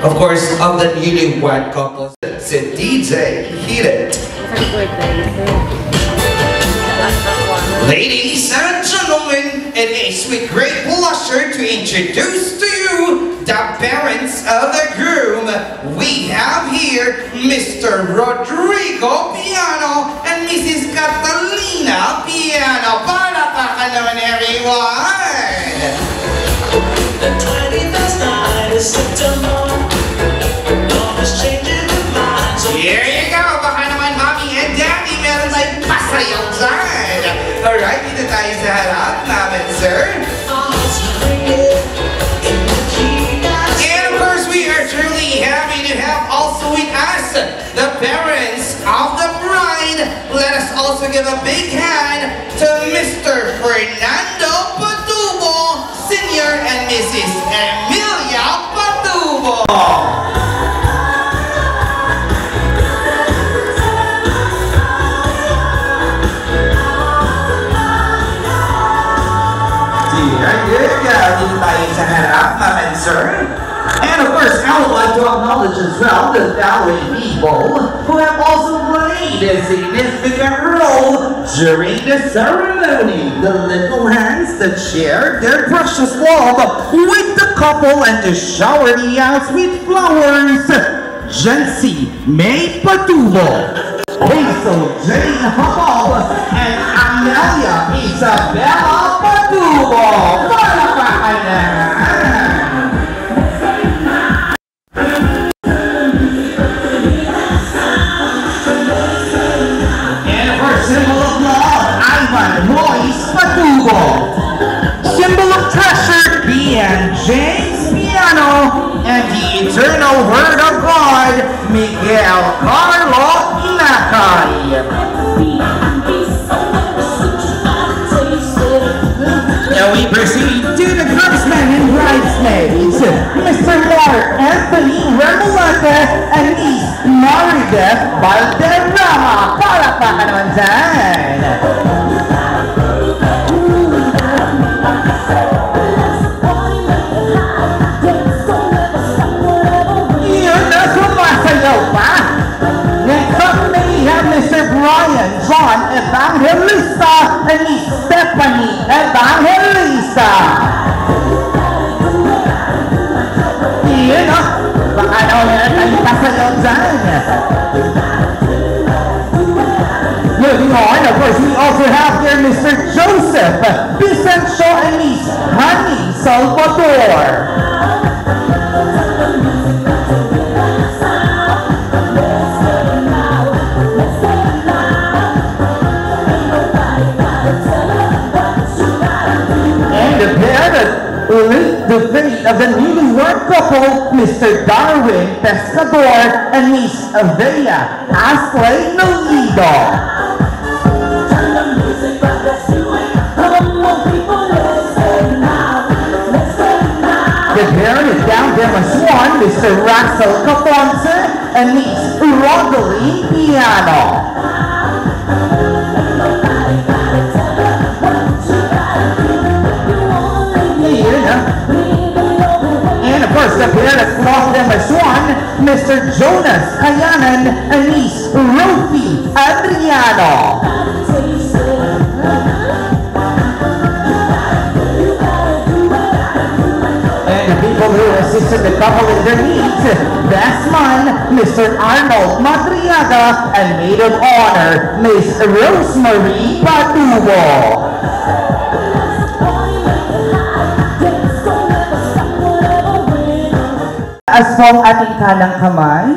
[SPEAKER 6] of course, of the newlywed couple. So DJ, hit it. Ladies and gentlemen, it is with great pleasure to introduce to you the parents of the groom. We have here Mr. Rodrigo Piano and Mrs. Catalina Piano. Palakpakan naman everyone!
[SPEAKER 5] The 21st night of September, love is changing the minds of...
[SPEAKER 6] Here you go! Baka naman Mommy and Daddy meron tayong pasayaw dyan! Alright, dito tayo sa harap namin, sir. And of course, we are truly happy to have also with us the parents of the bride. Let us also give a big hand to Mr. Fernando Patubo, Sr. and Mrs. Emilia Patubo. And of course, I would like to acknowledge as well the following people who have also played a significant role during the ceremony. The little hands that shared their precious love with the couple and to shower the house with flowers. Jancy May Patubo,
[SPEAKER 7] Hazel Jane Hall, and Amelia Isabella Patubo. Palakpakan na! And for symbol of love, Ivan Royce Patubo. Symbol of treasure, Ian James Piano. And the eternal word of God, Miguel Carlo Inacay. Now we proceed to the groomsmen and bridesmaids, Mr. Mark Anthony Remolata and Miss Maribeth Valderrama. Palakpakan naman dyan! Next up, we have Mr. Brian John Evangelista and Miss Stephanie Evangelista. Yun o, baka daw meron tayong pasayaw dyan. Moving on, of course, we also have here Mr. Joseph Vicencio and Miss Honey Salvador. The fate of the newlywed couple, Mr. Darwin Pescador and Miss Avea Asley Nolido. The pair is down there as one, Mr. Russell Caponce and Miss Rosalie Piano. And of course, the pair that clocked them as one, Mr. Jonas Kayanan and Miss Rufi Adriano. And the people who assisted the couple in their needs, best man, Mr. Arnold Madriaga, and maid of honor, Miss Rosemary Patubo. As po ang ating kanang kamay,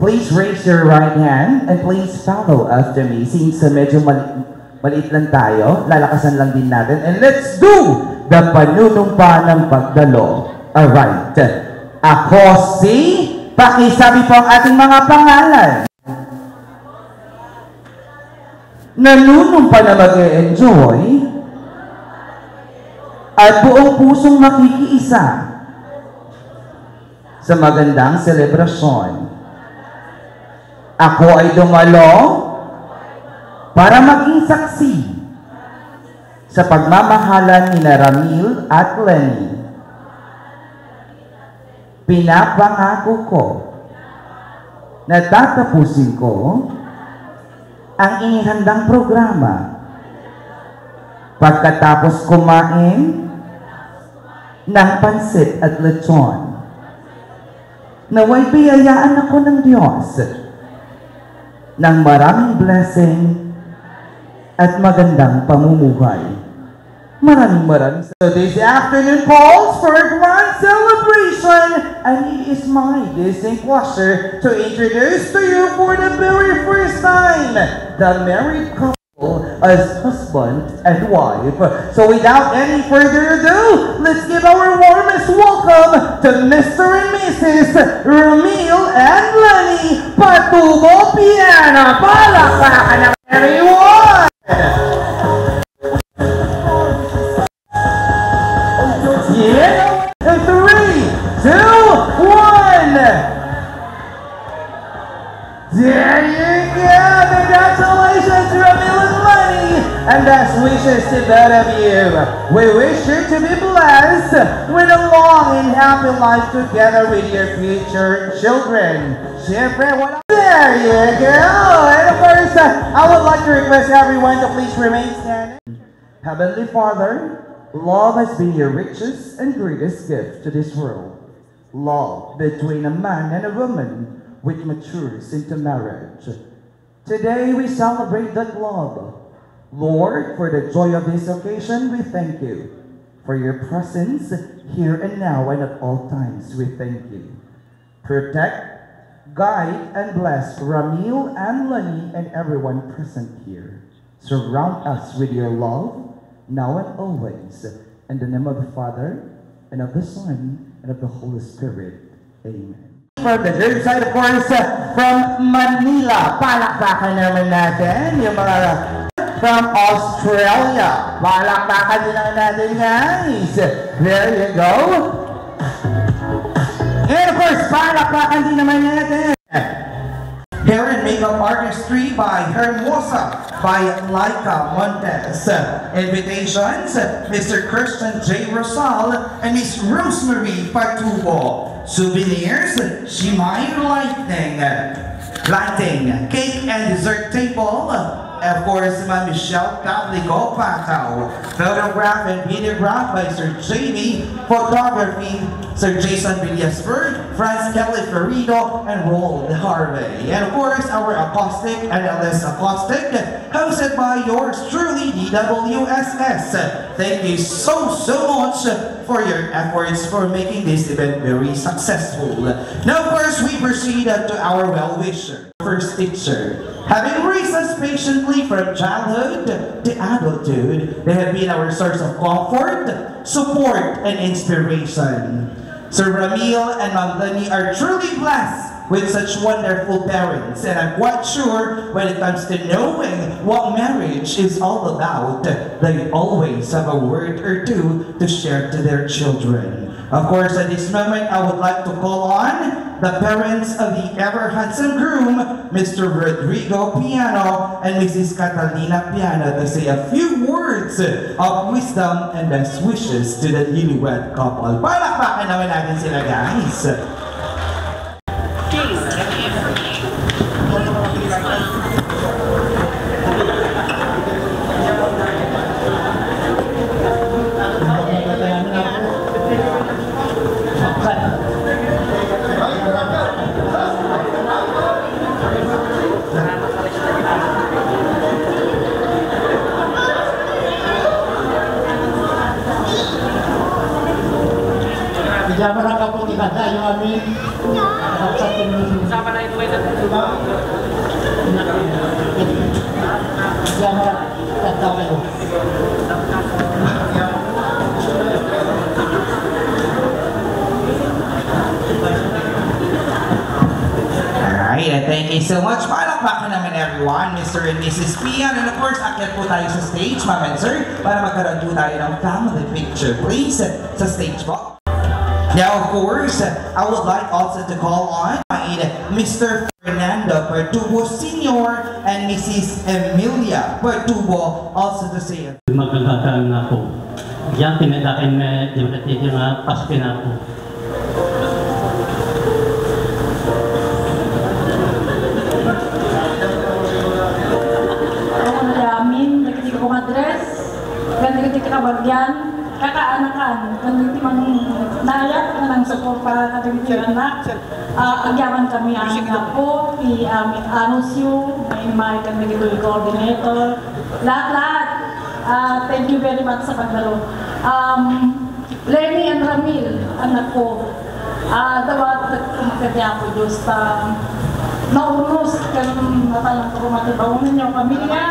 [SPEAKER 7] please raise your right hand and please follow after me. Since medyo maliit lang tayo, lalakasan lang din natin. And let's do the panunumpa ng pagdalo. Alright. Ako si, pakisabi po ang ating mga pangalan. Nanunumpa na mag-e-enjoy at buong pusong makikiisa sa magandang selebrasyon. Ako ay dumalo para maging saksi sa pagmamahalan ni Ramil at Lenny. Pinapangako ko na tatapusin ko ang inihandang programa pagkatapos kumain ng pansit at lechon. Naway biyayaan ako ng Diyos ng maraming blessing at magandang pamumuhay. Maraming So this afternoon calls for a grand celebration, and it is my distinct pleasure to introduce to you for the very first time the married couple as husband and wife. So without any further ado, let's give our warmest welcome to Mr. and Mrs. Ramil and Lenny Patubo Piana. Palakpakan ng everyone! Yeah! 3, 2, 1! There you go! Congratulations, Ramil and Lenny! And best wishes to both of you. We wish you to be blessed with a long and happy life together with your future children. There you go! And of course, I would like to request everyone to please remain standing. Heavenly Father, love has been your richest and greatest gift to this world. Love between a man and a woman which matures into marriage. Today we celebrate that love. Lord, for the joy of this occasion, we thank you. For your presence here and now and at all times, we thank you. Protect, guide, and bless Ramil and Lani and everyone present here. Surround us with your love, now and always. In the name of the Father, and of the Son, and of the Holy Spirit. Amen. From the third side, of course, from Manila, palakpakan naman natin yung mga from Australia. Palakpakan din lang natin, guys. There you go. And of course, palakpakan din naman natin. Hair and makeup artistry by Hermosa by Laika Montes. Invitations, Mr. Christian J. Rosal and Miss Rosemary Patubo. Souvenirs, Shimai Lighting, cake and dessert table. Of course, Ma'am Michelle Cablico Pacao. Photograph and videograph by Sir Jamie. Photography, Sir Jason Villasberg, Franz Kelly Ferrido, and Roald Harvey. And of course, our acoustic and LS Acoustic, hosted by yours truly, DWSS. Thank you so much for your efforts for making this event very successful. Now, of course, we proceed to our well-wisher, first teacher. Having raised us patiently from childhood to adulthood, they have been our source of comfort, support, and inspiration. Sir Ramil and Ma'am Lani are truly blessed with such wonderful parents, and I'm quite sure when it comes to knowing what marriage is all about, they always have a word or two to share to their children. Of course, at this moment, I would like to call on the parents of the ever-handsome groom, Mr. Rodrigo Piano and Mrs. Catalina Piano, to say a few words of wisdom and best wishes to the newlywed couple. Palakpakan naman natin sila, guys.
[SPEAKER 8] Sama na kapag ikada yung amin. Sama na ito kayo. Sama na ikada kayo.
[SPEAKER 6] Alright, thank you so much. Palakpakan naman everyone, Mr. and Mrs. Pian. And of course, akyat po tayo sa stage, ma'am and sir, para magkaroon po tayo ng family picture. Please, sa stage po. Now, of course, I would like also to call on Mr. Fernando Pertubo Sr. and Mrs. Emilia Pertubo also to say it.
[SPEAKER 8] Magkakaroon na po. Yan, pinadakin na yung paske na po.
[SPEAKER 3] Ako na namin, nagkita kong address, ganti-ganti kabagyan, kakaanakan, ganti mang nayak na lang sa po para natin anak. Agyaman kami ang po, Anusyo, may kami dito yung coordinator, lahat-lahat. Thank you very much sa pagdalo. Lenny and Ramil, anak ko, dawat kumakadya ko Diyos naunos kang natalang kumatibaw ninyo pamilya.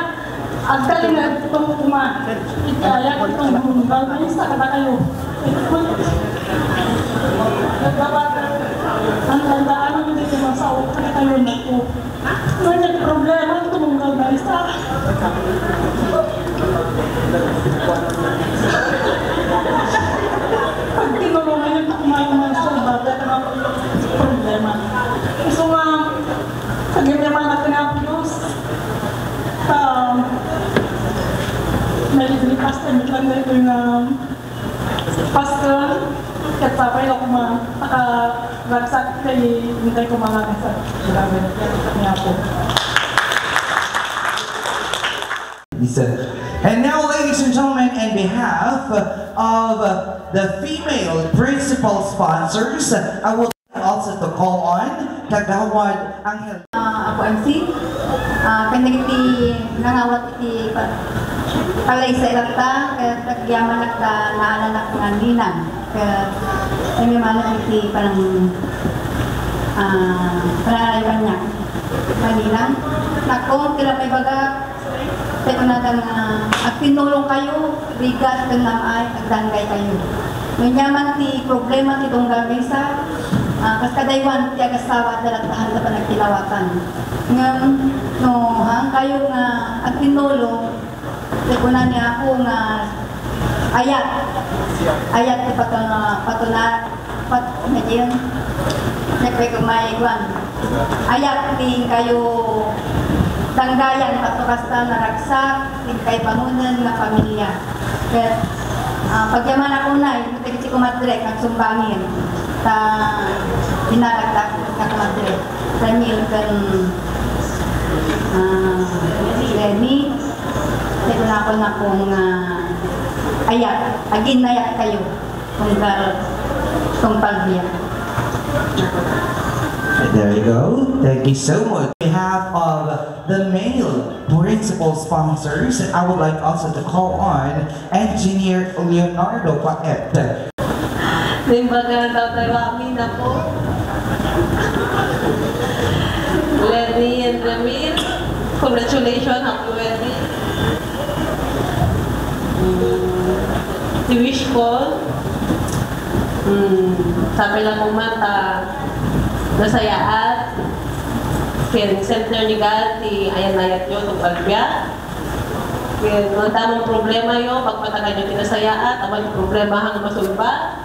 [SPEAKER 3] Ang galing na itong itaya itong balmanista ka na kayo. Nagdawat ang tandaan ang hindi masaw ka na kayo na po. Nanyang problema itong balmanista. Pag tinulungan yung kumain ng solda, dahil na problema. So pag-iwaman natin ang Diyos, nalilipas na lang na ito yung pastor, at sabay ako makaragsak kay hintay ko mga kasat. Grabe na kanya po.
[SPEAKER 6] And now, ladies and gentlemen, on behalf of the female principal sponsors, I would also
[SPEAKER 7] also to call on Kagawad Angel.
[SPEAKER 3] Ako MC, kanagiti nangawat iti palay sa ilakta, kaya tagyaman nakta naalanak ng ninang. Kaya namimanak iti parang panarayban niya. Maninang, ako, tila may baga, tayo ko natang at pinulong kayo, bigas kang namay, agdangay kayo. Manyaman ti problema ti tunggal mesa, kas kadaywan ti agasawa at dalagtahan sa panagtilawatan. Ngam, no, hang kayo nga at pinulong, tayo ko na niya ako nga ayat ti ayat ting kayo tanggayan patukasta na ragsak ting kay pangunan nga pamilya. Kaya pagyaman ako na, hindi si kumadrek ang sumbangin ta pinalagdak na kumadrek. Daniel kan Lenny, tayo na ako na kung ayat, agin ayat kayo kung palbiya.
[SPEAKER 7] There you go. Thank you so much. On behalf of the male principal sponsors, I would like also to call on Engineer Leonardo Paet.
[SPEAKER 9] Limbaga daw tayo amin ako. Lenny and Ramil, congratulations, happy wedding. I-wish ko, sabi lang kong mata, nasayaan, kaya center ni God, ayan-ayat yun, itong palbiya. Kaya mga tamang problema yun, pagpatagal nyo kinasayaan, tamang problema hang masulba.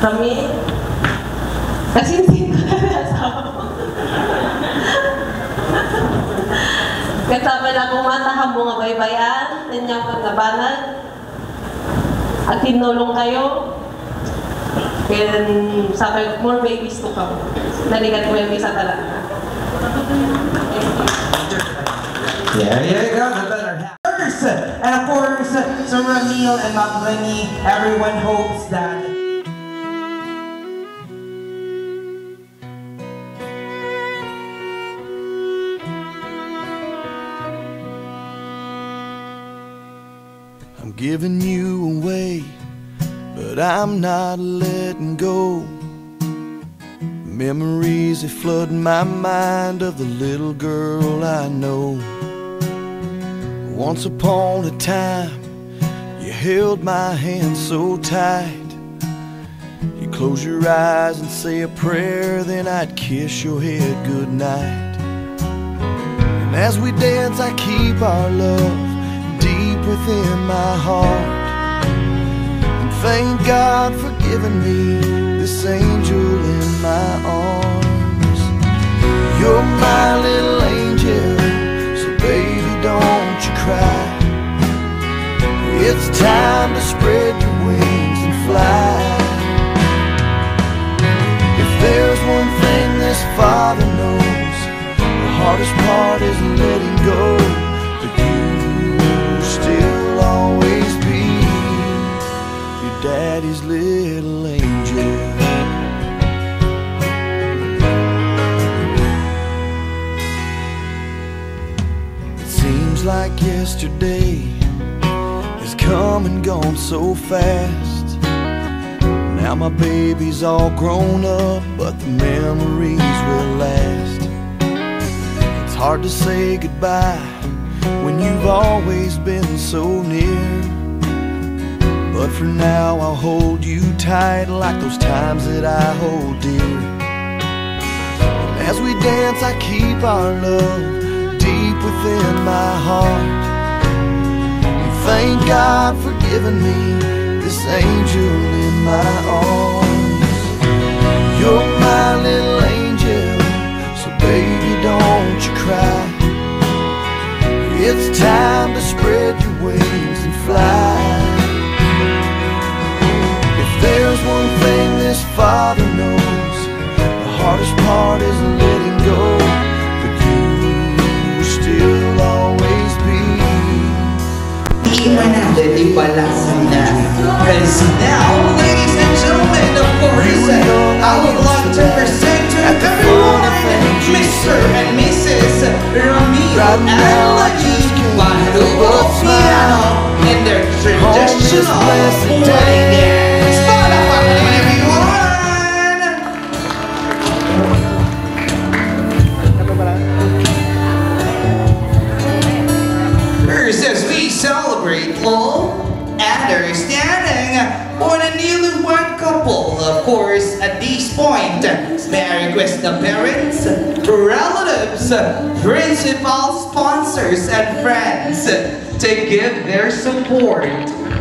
[SPEAKER 9] Kami, kasinsin ko na asawa mo. Kaya sabi lang kung mataham mo nga baybayan, nanyang paglabanan, at tinulong kayo. Kaya sabi ko, more babies to come. Naligat ko yung isa talaga.
[SPEAKER 7] There you go, the better half. And of course, Sir Ramil and Ma'am Lenny, everyone hopes that
[SPEAKER 10] I'm giving you away, but I'm not letting go. Memories that flood my mind of the little girl I know. Once upon a time, you held my hand so tight. You close your eyes and say a prayer, then I'd kiss your head goodnight. And as we dance, I keep our love deep within my heart. Thank God for giving me this angel in my arms. You're my little angel, so baby don't you cry. It's time to spread your wings and fly. If there's one thing this father knows, the hardest part is letting go. But you still always be Daddy's little angel. It seems like yesterday has come and gone so fast. Now my baby's all grown up, but the memories will last. It's hard to say goodbye when you've always been so near. But for now I'll hold you tight like those times that I hold dear. And as we dance I keep our love deep within my heart. And thank God for giving me this angel in my arms. You're my little angel, so baby don't you cry. It's time to spread your wings and fly. There's one thing this father knows, the hardest part is letting go. But you still always be.
[SPEAKER 6] Iman natin ibalas na. Because now, ladies and gentlemen, of course,
[SPEAKER 10] Right
[SPEAKER 6] and
[SPEAKER 10] now I
[SPEAKER 6] Lenny
[SPEAKER 10] just can't
[SPEAKER 6] Mandugo
[SPEAKER 10] help
[SPEAKER 6] Piano in their traditional
[SPEAKER 10] blessed
[SPEAKER 6] wedding
[SPEAKER 10] day.
[SPEAKER 6] dance. Motherfucker, everyone! First, as we celebrate love, understanding for the newlywed couple, of course, at this point, may I request the parents, relatives, principal sponsors, and friends to give their support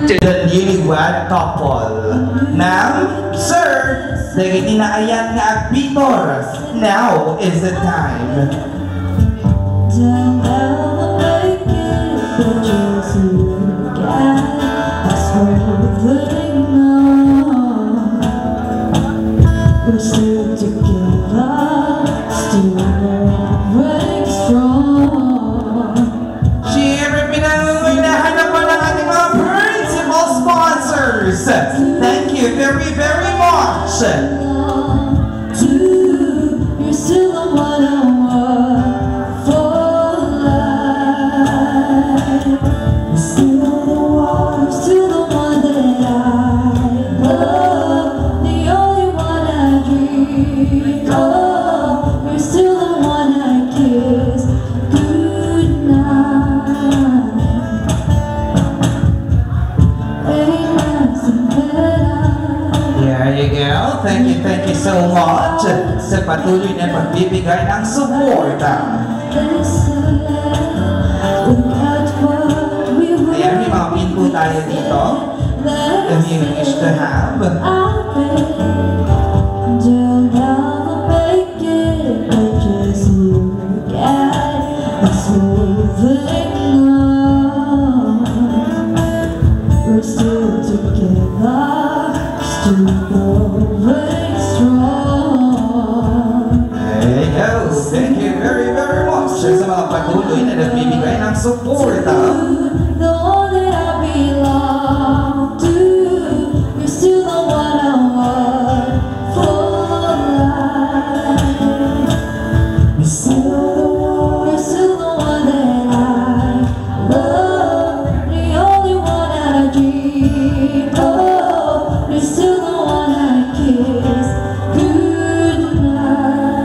[SPEAKER 6] to the newlywed couple. Ma'am, sir, dahil inaayan nga Vitor, now is the time.
[SPEAKER 11] We're still together, still going strong.
[SPEAKER 6] Siyempre, pinangunahan pa ng ating mga principal sponsors. Thank you very, very much.
[SPEAKER 11] You're still the one I want for life. You're still the one that I love, the only one I dream of. You're still the one I kiss goodnight. Ain't nothing better.
[SPEAKER 6] There you go. Thank you so much sa patuloy na pagbibigay ng suporta. Ayan, may mga pin po tayo dito. If you wish to have.
[SPEAKER 11] Don't ever make it, but just look at us moving on. We're still together, still going strong.
[SPEAKER 6] There you go. Thank you very, very much sa mga patuloy na nagbibigay ng suporta.
[SPEAKER 11] The one that I belong to, you're still the one I want for life. You're still the one that I love, the only one that I dream of. You're still the one I kiss goodnight.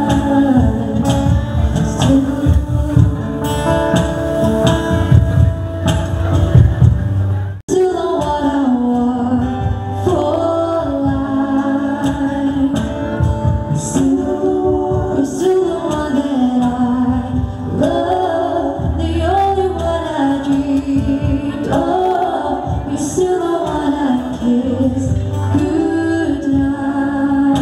[SPEAKER 11] Still the one I want for life. You're still the one that I love, the only one I dreamed of. You're still the one I kiss goodnight.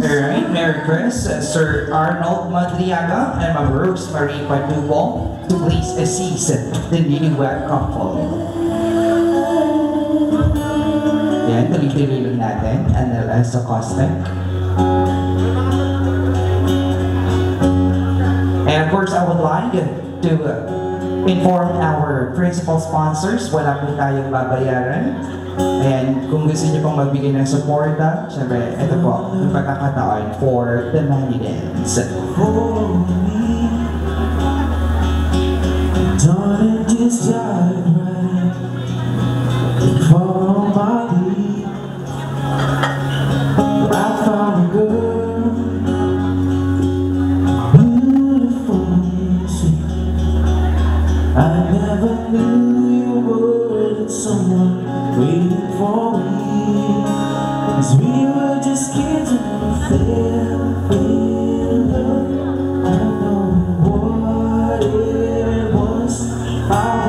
[SPEAKER 6] Alright, Merry Chris, Sir Arnold Madriaga, and Ma'am Rosemary Padugo to please assist the newlywed couple. Yan, tuloy-tuloy lang natin, NLS Acoustic. And of course, I would like to inform our principal sponsors, wala po tayong babayaran. And kung gusto niyo pong magbigay ng suporta, syempre, ito po, yung pagkakataon for the Money Dance.
[SPEAKER 11] Darling, just dive right for my lead. I found a girl, beautiful and sweet. I never knew you were someone waiting for me. 'Cause we were just kids and we fell in love. I don't know what it was. I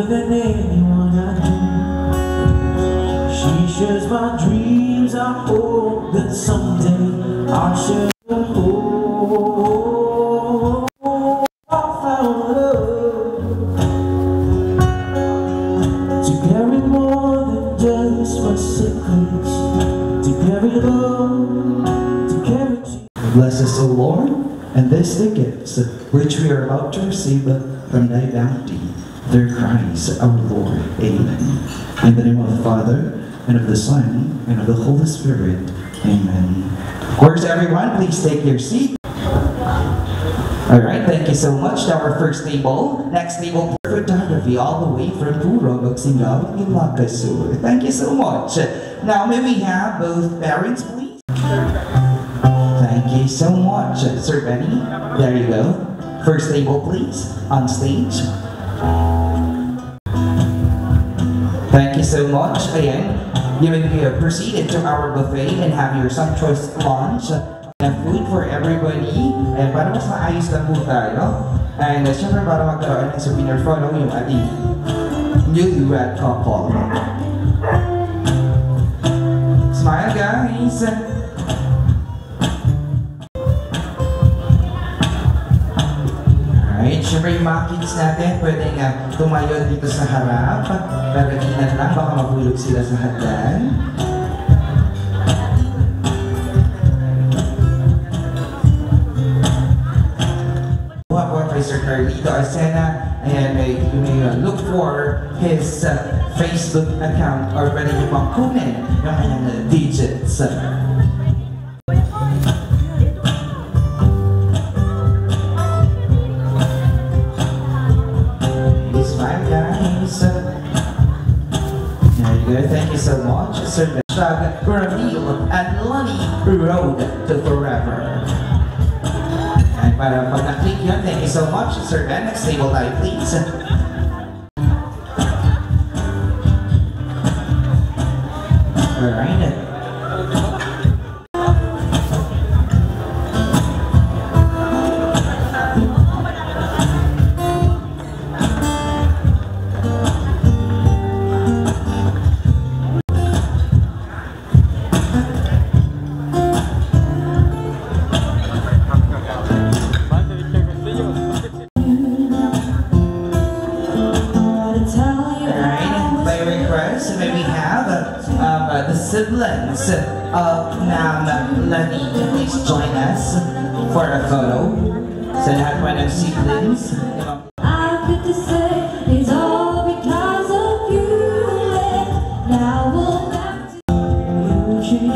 [SPEAKER 5] than anyone I know. She shares my dreams. I hope that someday I'll share her home. I found love to carry more than just my secrets, to carry love, to carry Jesus.
[SPEAKER 6] Bless us, O Lord, and this the gifts which we are about to receive from thy bounty, through Christ our Lord. Amen. In the name of the Father, and of the Son, and of the Holy Spirit. Amen. Of course, everyone, please take your seat. Alright, thank you so much to our first table. Next table, photography all the way from Puro, Magsingaw, Ilocos Sur. Thank you so much. Now, may we have both parents, please? Thank you so much, Sir Benny. There you go. First table, please, on stage. Thank you so much. Ayan, you may proceed into our buffet and have your sumptuous lunch. Food for everybody. And para mas maayos lang po tayo. And syempre para magkaroon ng souvenir photo yung ating newlywed couple. Smile, guys! Alright, syempre yung mga kids natin pwedeng tumayo dito sa harap. Pero ingat lang, baka mahulog sila sa hagdan. Mr. Carlito Arcena, and you may look for his Facebook account or pwede nyo pang kunin yung kanyang digits. Smile, guys. There you go. Thank you so much. Sir Ramil and Lonnie Road to Forever. And para pag na-click yun, thank you so much, Sir Ben. Next table tayo, please. Alright. Siblings of Nam Lani, please join us for a photo. Sa lahat po ng siblings.
[SPEAKER 11] I could just say it's all because of you. Now we'll back to you.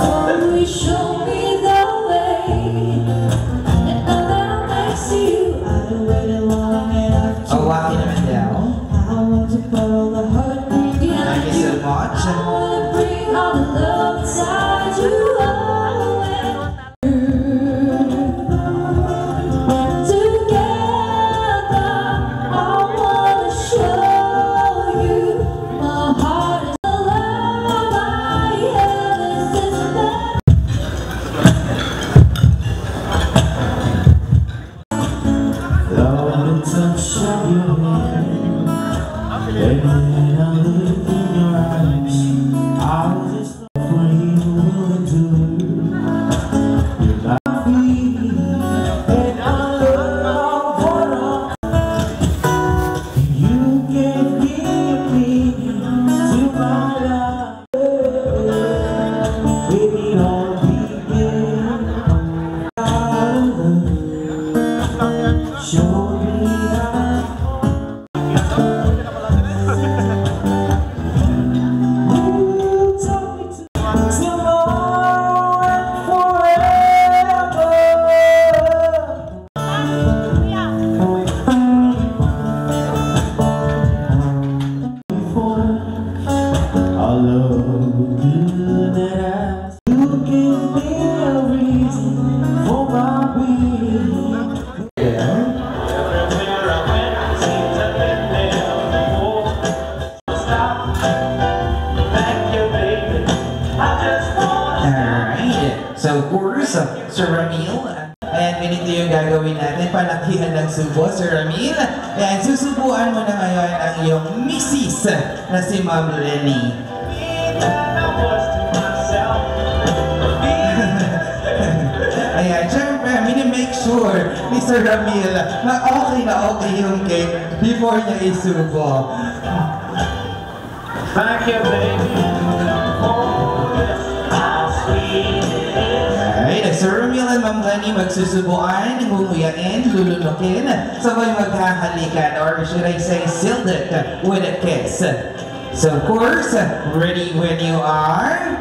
[SPEAKER 11] Oh, you show me the way. And now that makes you out of waited long enough to
[SPEAKER 6] walking naman daw.
[SPEAKER 11] I want to put all the hurt behind you.
[SPEAKER 6] Thank you so much.
[SPEAKER 11] I want to bring all the love inside you.
[SPEAKER 6] So of course, Sir Ramil, and ganito yung gagawin natin, palakihan lang
[SPEAKER 12] ng subo, Sir Ramil. Ayan, susubuan mo na ngayon ang iyong misis na si Ma'am Lenny. Ayan, syempre, mini-make sure ni Sir Ramil na okay yung cake before niya isubo.
[SPEAKER 5] Thank you, baby.
[SPEAKER 12] Alright, Sir Ramil and Ma'am Lenny magsusubuan, ngunguyain, lulunukin, sabay maghahalikan, or should I say, sealed it with a kiss. So of course, ready when you are.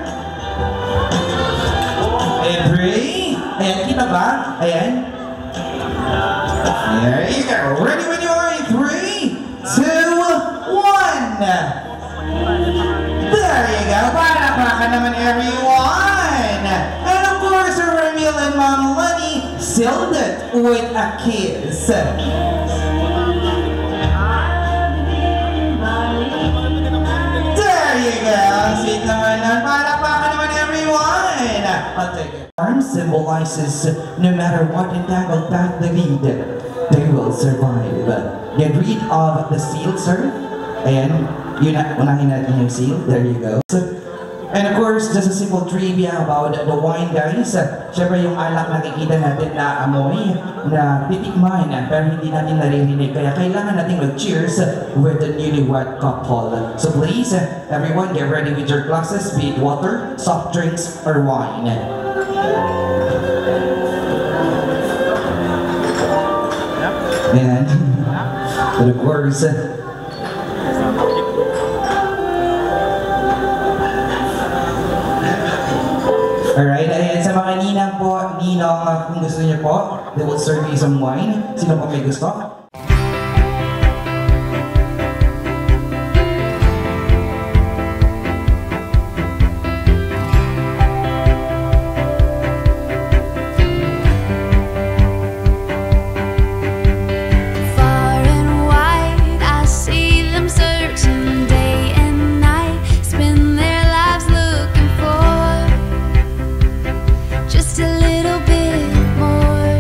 [SPEAKER 12] And 3. Ayan, kita ba? Ayan. There you go. Ready when you are in 3, 2, 1. There you go. Palakpakan naman everyone. And of course, Sir Ramil and Ma'am Lenny sealed it with a kiss. There you go. Sweet naman nun. Palakpakan naman everyone. I'll take it. Arm symbolizes no matter what entangled path they lead, they will survive. Get rid of the seal, sir. Ayan, yun na, unahin natin yung seal. There you go. And of course, just a simple trivia about the wine, guys. Siyempre yung alak nakikita natin na amoy, na titikman, pero hindi natin naririnig. Kaya kailangan natin mag-cheers with the newlywed couple. So please, everyone, get ready with your glasses, be it water, soft drinks, or wine. And, but of course, alright, ayan sa mga ninang po, ninong, kung gusto niyo po, they will serve you some wine. Sino po may gusto?
[SPEAKER 11] Just a little bit more.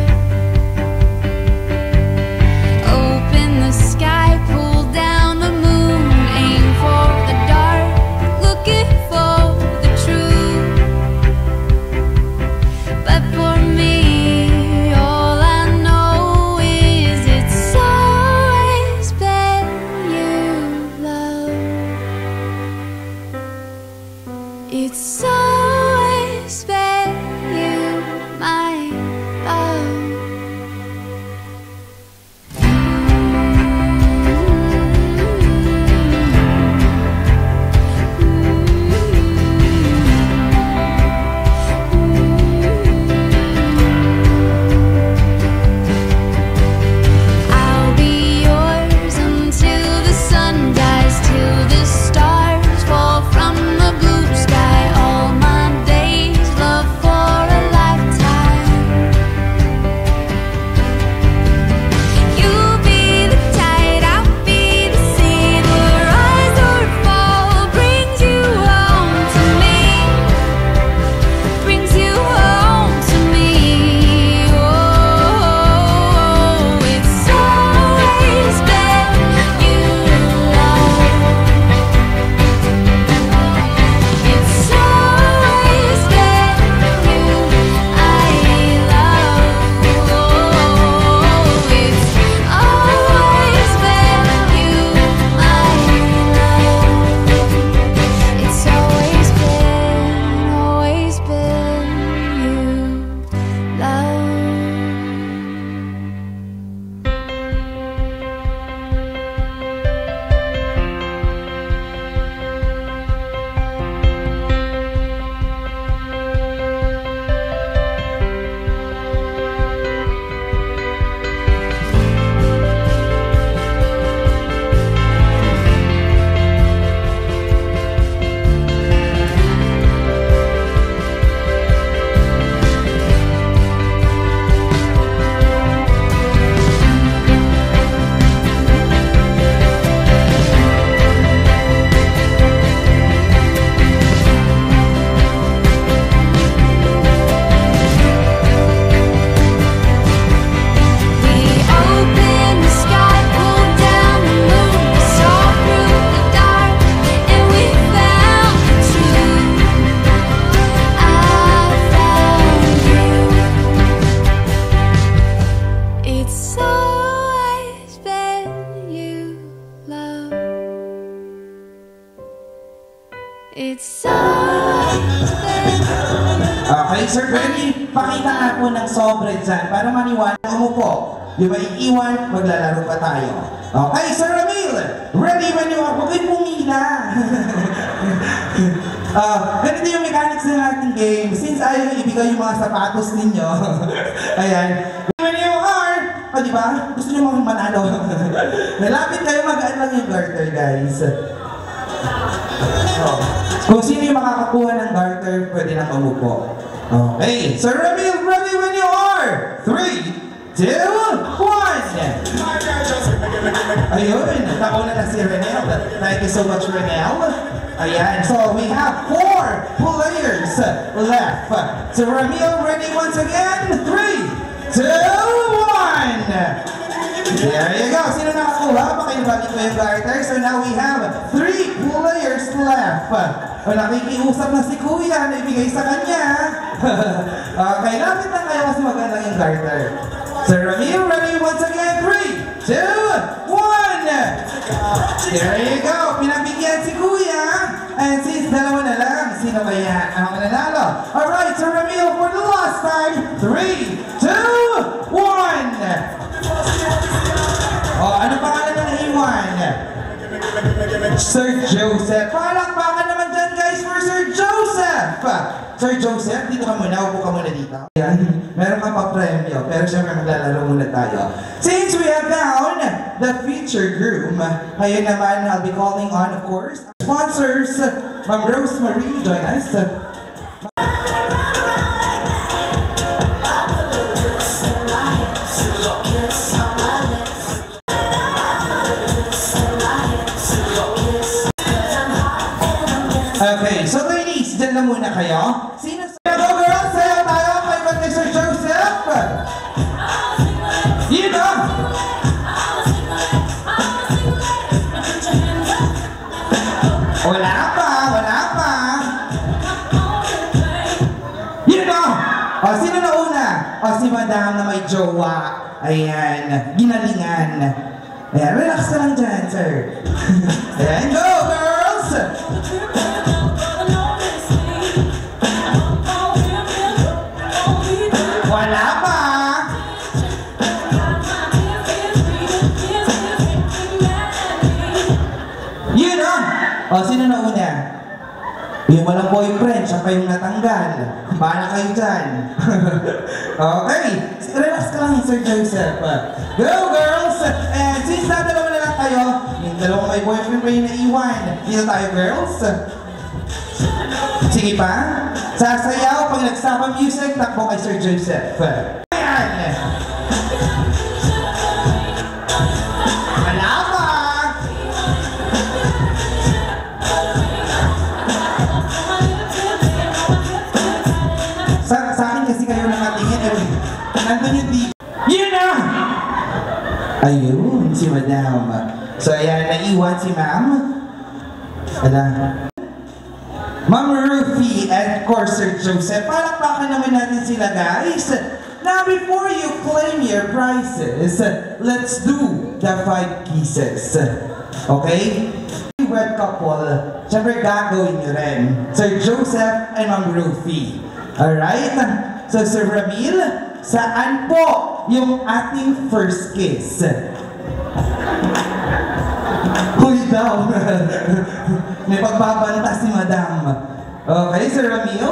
[SPEAKER 12] Okay, Sir Benny, pakita nga po ng sobre dyan para maniwala mo po. Yung may iwan, maglalaro pa tayo. Okay, Sir Ramil, ready when you are. Huwag kayo pumila. Ganito yung mechanics ng ating game. Since ayaw ibigay yung mga sapatos ninyo. Ayan. When you are, diba? Gusto nyo mga manalo. Nalapit kayo, mag-aan lang yung garter, guys. Kung sino yung makakakuha ng garter, pwede na umupo. Okay, Sir Ramil, ready when you are. 3, 2, 1! Ayun, nauna na si Renel. Thank you so much, Renel. Ayan, so we have 4 players left. So Ramil, ready once again? 3, 2, 1! There you go. Sino nakakuha? Pakibalik ko yung garter. So now we have 3 players left. Nakikiusap na si Kuya na ibigay sa kanya. Okay, lapit lang kayo kasi maganda yung garter. So Ramil, ready once again? 3, 2, 1! There you go. Pinabigyan si Kuya. And since dalawa na lang, sino kaya ang mananalo? Alright, so Ramil, for the last time, 3, 2, 1! Ano pangalan na naiwan? Sir Joseph. Palakpakan naman dyan, guys, for Sir Joseph! Sir Joseph, dito ka muna. Upo ka muna dito. Ayan. Meron ka pa premyo, pero syempre maglalaro muna tayo. Since we have found the feature groom, ngayon naman, I'll be calling on, of course, sponsors, Ma'am Rosemary, join us. Okay, so ladies, dyan lang muna kayo. Sino sa... Go girls, sayo tayo kay Mr. Sir Joseph! You know! Wala pa! You know! Sino na una? Si Madam na may jowa. Ayan, ginalingan. Ayan, relax ka lang dyan, sir. Ayan, go girls! Wala pa! Yun o! Sino na una? Yung walang boyfriend, siya pa yung natanggal. Bahala kayo dyan. Okay, relax ka lang, Sir Joseph. Go girls! And since dalawa na lang kayo, yung dalawang may boyfriend pa yung naiwan. Dito tayo girls. Sige pa. Sasayaw pag nagsama music, takbo kay Sir Joseph. Ayan! Wala pa! Sa akin kasi kayo nakatingin. Nandun yung TV. Yun na! Ayun, si Madam. So ayan, naiwan si Ma'am. Ma'am Ruthie and of course Sir Joseph. Palakpakan naman natin sila, guys. Now before you claim your prizes, let's do the 5 pieces. Okay? Wed couple, syempre gagawin nyo rin. Sir Joseph and Ma'am Ruthie. Alright? So Sir Ramil, saan po yung ating first kiss? Huy daw. May pagbabanta si Madam. Okay, Sir Ramil?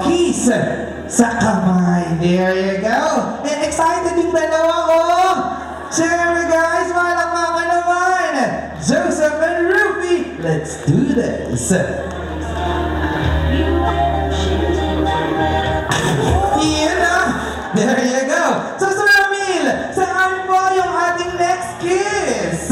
[SPEAKER 12] Kiss sa kamay. There you go. And excited yung dalawa ko. Siyempre guys, malakpakan naman. Joseph and Ruby, let's do this. There you go. So Sir Ramil, saan po yung ating next kiss?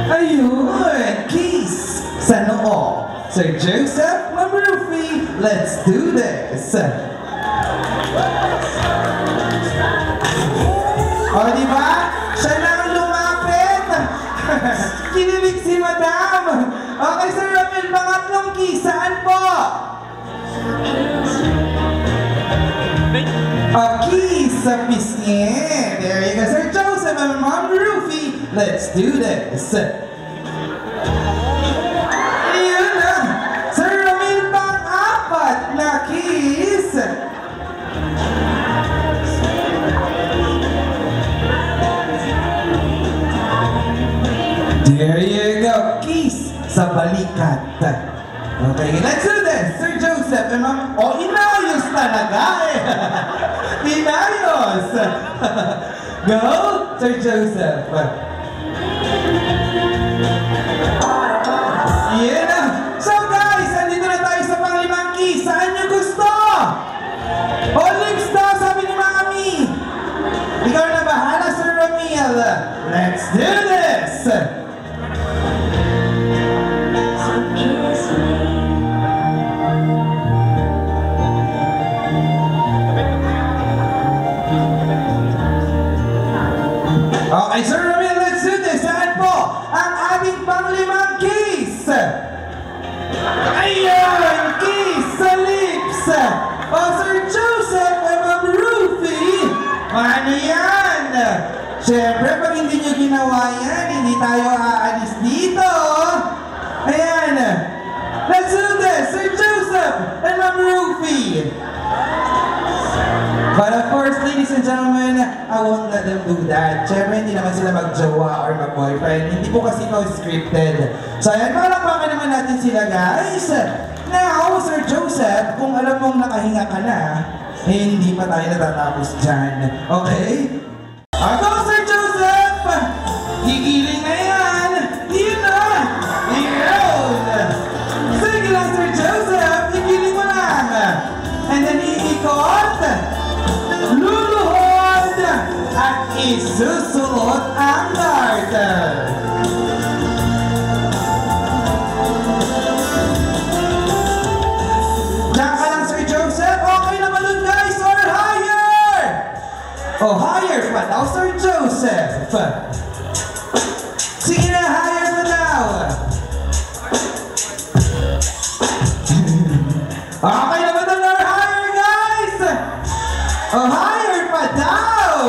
[SPEAKER 12] Ayun, kiss sa noo. Sir Joseph, Ma'am Ruthie, let's do this. Diba? Siya na ang lumapit. Kinilig si Madam. Okay, Sir Ramil, pangatlong kiss, saan po? Kiss sa pisngi. there you go. Sir Joseph and Ma'am Rufy, let's do this. Yun na. Sir Ramil, pang-apat na kiss. There you go. Kiss sa balikat. Okay, let's do this. Sir Joseph and Ma'am... Oh, inayos talaga eh. Inayos. Go, Sir Joseph. Yeah na. So guys, andito na tayo sa pang-limang kiss. Saan nyo gusto? O, lips daw, sabi ni Mami. Ikaw na bahala, Sir Ramil. Let's do this. Okay, Sir Ramil, let's do this. Saan po ang ating pang-limang kiss? Ayan! Kiss sa lips! O, Sir Joseph and Ma'am Rufy, ano yan? Siyempre, pag hindi nyo ginawa yan, hindi tayo aalis dito. Ayan! Let's do this! Sir Joseph and Ma'am Rufy! But of course, ladies and gentlemen, I won't let them do that. Siyempre, hindi naman sila mag-jowa or mag-boyfriend. Hindi po kasi ito scripted. So ayan, palakpakan naman natin sila, guys. Now, Sir Joseph, kung alam mong nakahinga ka na, eh, hindi pa tayo natatapos dyan. Okay? Ako, Sir Joseph! Gigiling na yan! Yun na! Yun! Sige lang, Sir Joseph! Gigiling mo lang! And then iikot! Luluhod at isusulot ang garter. Diyan ka lang, Sir Joseph. Okay naman dun, guys, or higher? Oh, higher pa daw, Sir Joseph. Sige na, higher pa daw. Okay naman dun, or higher, guys? Oh, higher pa daw!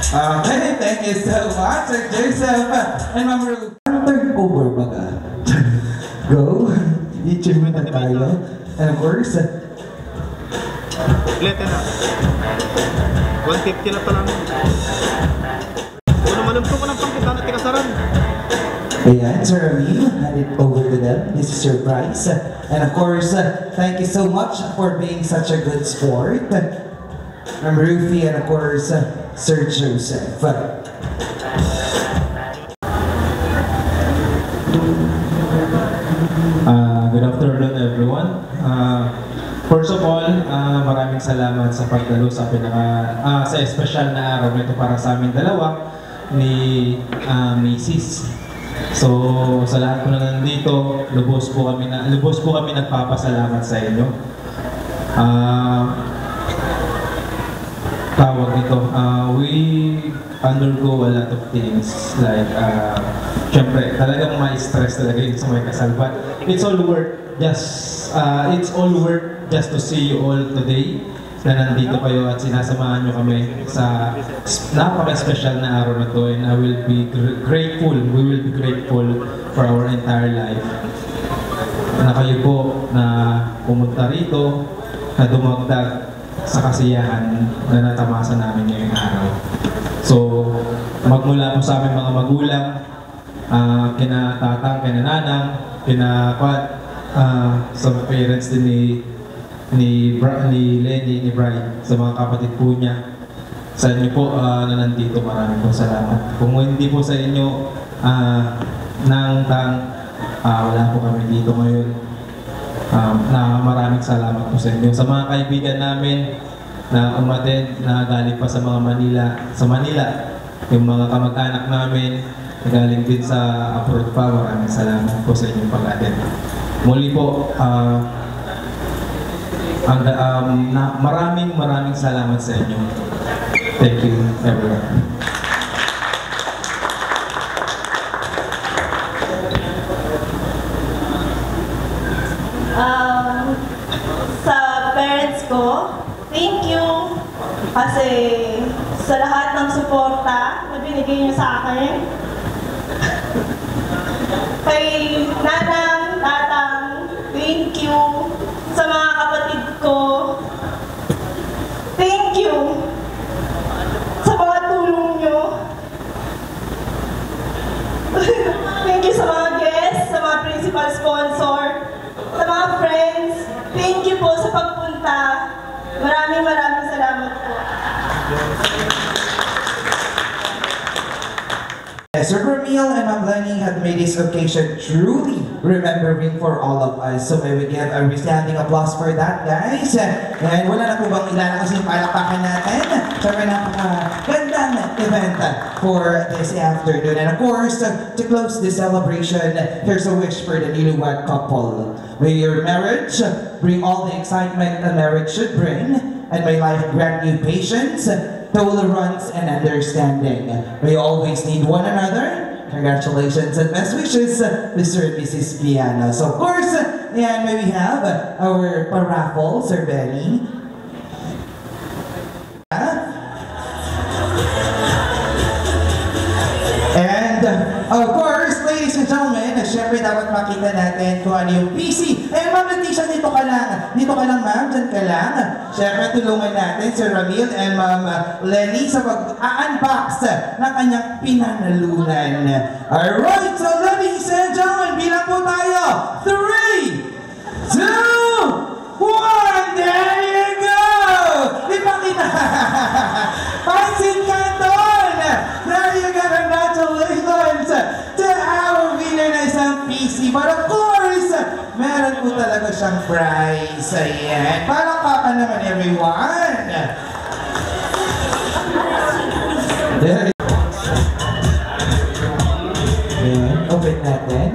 [SPEAKER 12] Okay, thank you so much, Sir Joseph and Ma'am Ruth. Third over ba ka? Go! I-achievement na tayo. And of course,
[SPEAKER 8] Lete na. 150 na pala. Kung naman ko ng pangkitan at tikasaran.
[SPEAKER 12] ayan, Sir Ramil, hand it over to them. This is your prize. And of course, thank you so much for being such a good sport. I'm Rufy and of course, Sir Joseph.
[SPEAKER 4] Good afternoon everyone. First of all, maraming salamat sa pagdalo sa sa espesyal na araw nito para sa amin dalawa ni Mrs. So, sa lahat po na nandito, lubos po kami nagpapasalamat sa inyo. Tawag nito, we undergo a lot of things like, syempre, talagang may stress talaga yun sa may kasal, but it's all worth just to see you all today na nandito kayo at sinasamahan nyo kami sa napaka-special na araw na to, and I will be grateful, we will be grateful for our entire life na kayo po na pumunta rito, na dumagdag sa kasiyahan na natamasa namin ngayong araw. So, magmula po sa aming mga magulang, kina tatang, kina nanang, kina sa parents din ni Lenny, ni Brian, sa mga kapatid po niya. Sa inyo po na nandito, maraming po salamat. Kung hindi po sa inyo, wala po kami dito ngayon. Na maraming salamat po sa inyo. Sa mga kaibigan namin na umattend, na galing pa sa mga Manila, yung mga kamag-anak namin, na galing din sa abroad pa, maraming salamat po sa inyong pag-attend. Muli po, maraming salamat sa inyo. Thank you, everyone.
[SPEAKER 9] Sa parents
[SPEAKER 13] friends ko, thank you kasi sa lahat ng suporta na binigay niyo sa akin. Kay nanang, tatang, thank you. Sa mga kapatid ko, thank you. Sa mga tulong niyo. Thank you sa mga guests, sa mga principal sponsor, sa mga friends. Thank you po sa pagpunta. Maraming salamat po.
[SPEAKER 12] Sir Ramil and Ma'am Lenny have made this occasion truly remembering for all of us. So may we give a resounding applause for that, guys. And wala na po bang ilala kasi palakpakan natin. So may napakagandang event for this afternoon. And of course, to close this celebration, here's a wish for the newlywed couple. May your marriage bring all the excitement a marriage should bring, and may life grant you patience, tolerance, and understanding. We always need one another. Congratulations and best wishes, Mr. and Mrs. Piano. So of course, and may we have our paraffle, Sir Benny. And of course, ladies and gentlemen, syempre dapat makita natin kung ano yung PC. Eh, Ma'am Leticia, dito ka lang ma'am, dyan ka lang. Syempre, tulungan natin si Ramil and Ma'am Lenny sa pag-unbox ng kanyang pinanalunan. Alright, so ladies and gentlemen, bilang po tayo. 3, 2, 1, there you go! Ipakita! Pansin ka doon! There you go, congratulations to our winner na isang PC. But of course, meron po talaga siyang prize. Ayan. Palakpakan naman everyone. There. Ayan. Open natin.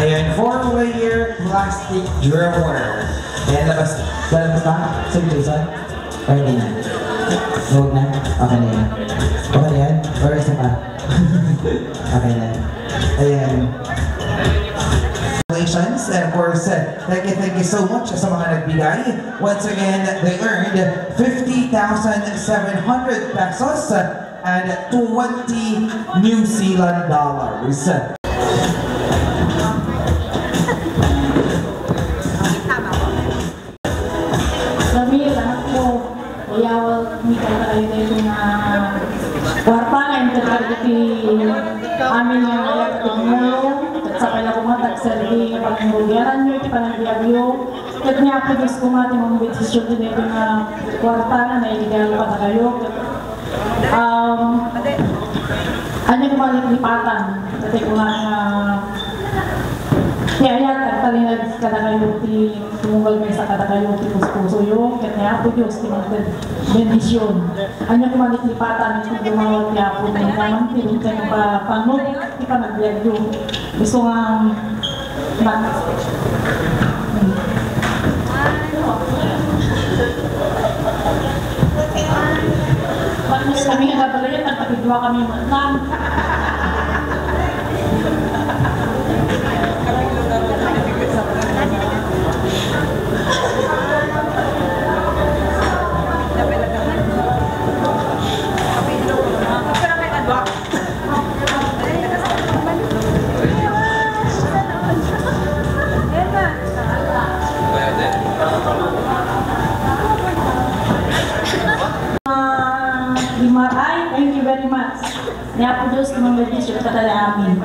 [SPEAKER 12] Ayan. 4-layer plastic drawer. Ayan. Labas ba? Sir Jason? O hindi na? Huwag na? Okay na yan. Okay na yan? Or isa pa? Okay na. Ayan. Congratulations, and of course, thank you so much sa mga nagbigay. Once again, they earned 50,700 pesos and 20 New Zealand dollars.
[SPEAKER 3] Ramil, anak ko, uyawal, kumita na kayo dito na kwarta nga yung tagaliti amin nga ngayon tingulong at sa kaya kumatag sa lagi pag-mugyaran nyo, iti panagbiagyo at niya ako Diyos kumati mong betisyon din ito na kwarta nga na iligal pa na kayo ano kumalik lipatan kasi kung nga kaya talinag ka na kayo tumugal may sa kada kayo puso yung kanya po Diyos bendisyon ano kumalik lipatan ito dumawag niya po na naman tinong tayo pa pangod di pa nagbiag yung gusto nga pagmus kami nga nabalayan nagpapidwa kami matang thank you very much. Niya po Diyos, kumang betisyon ka tala amin.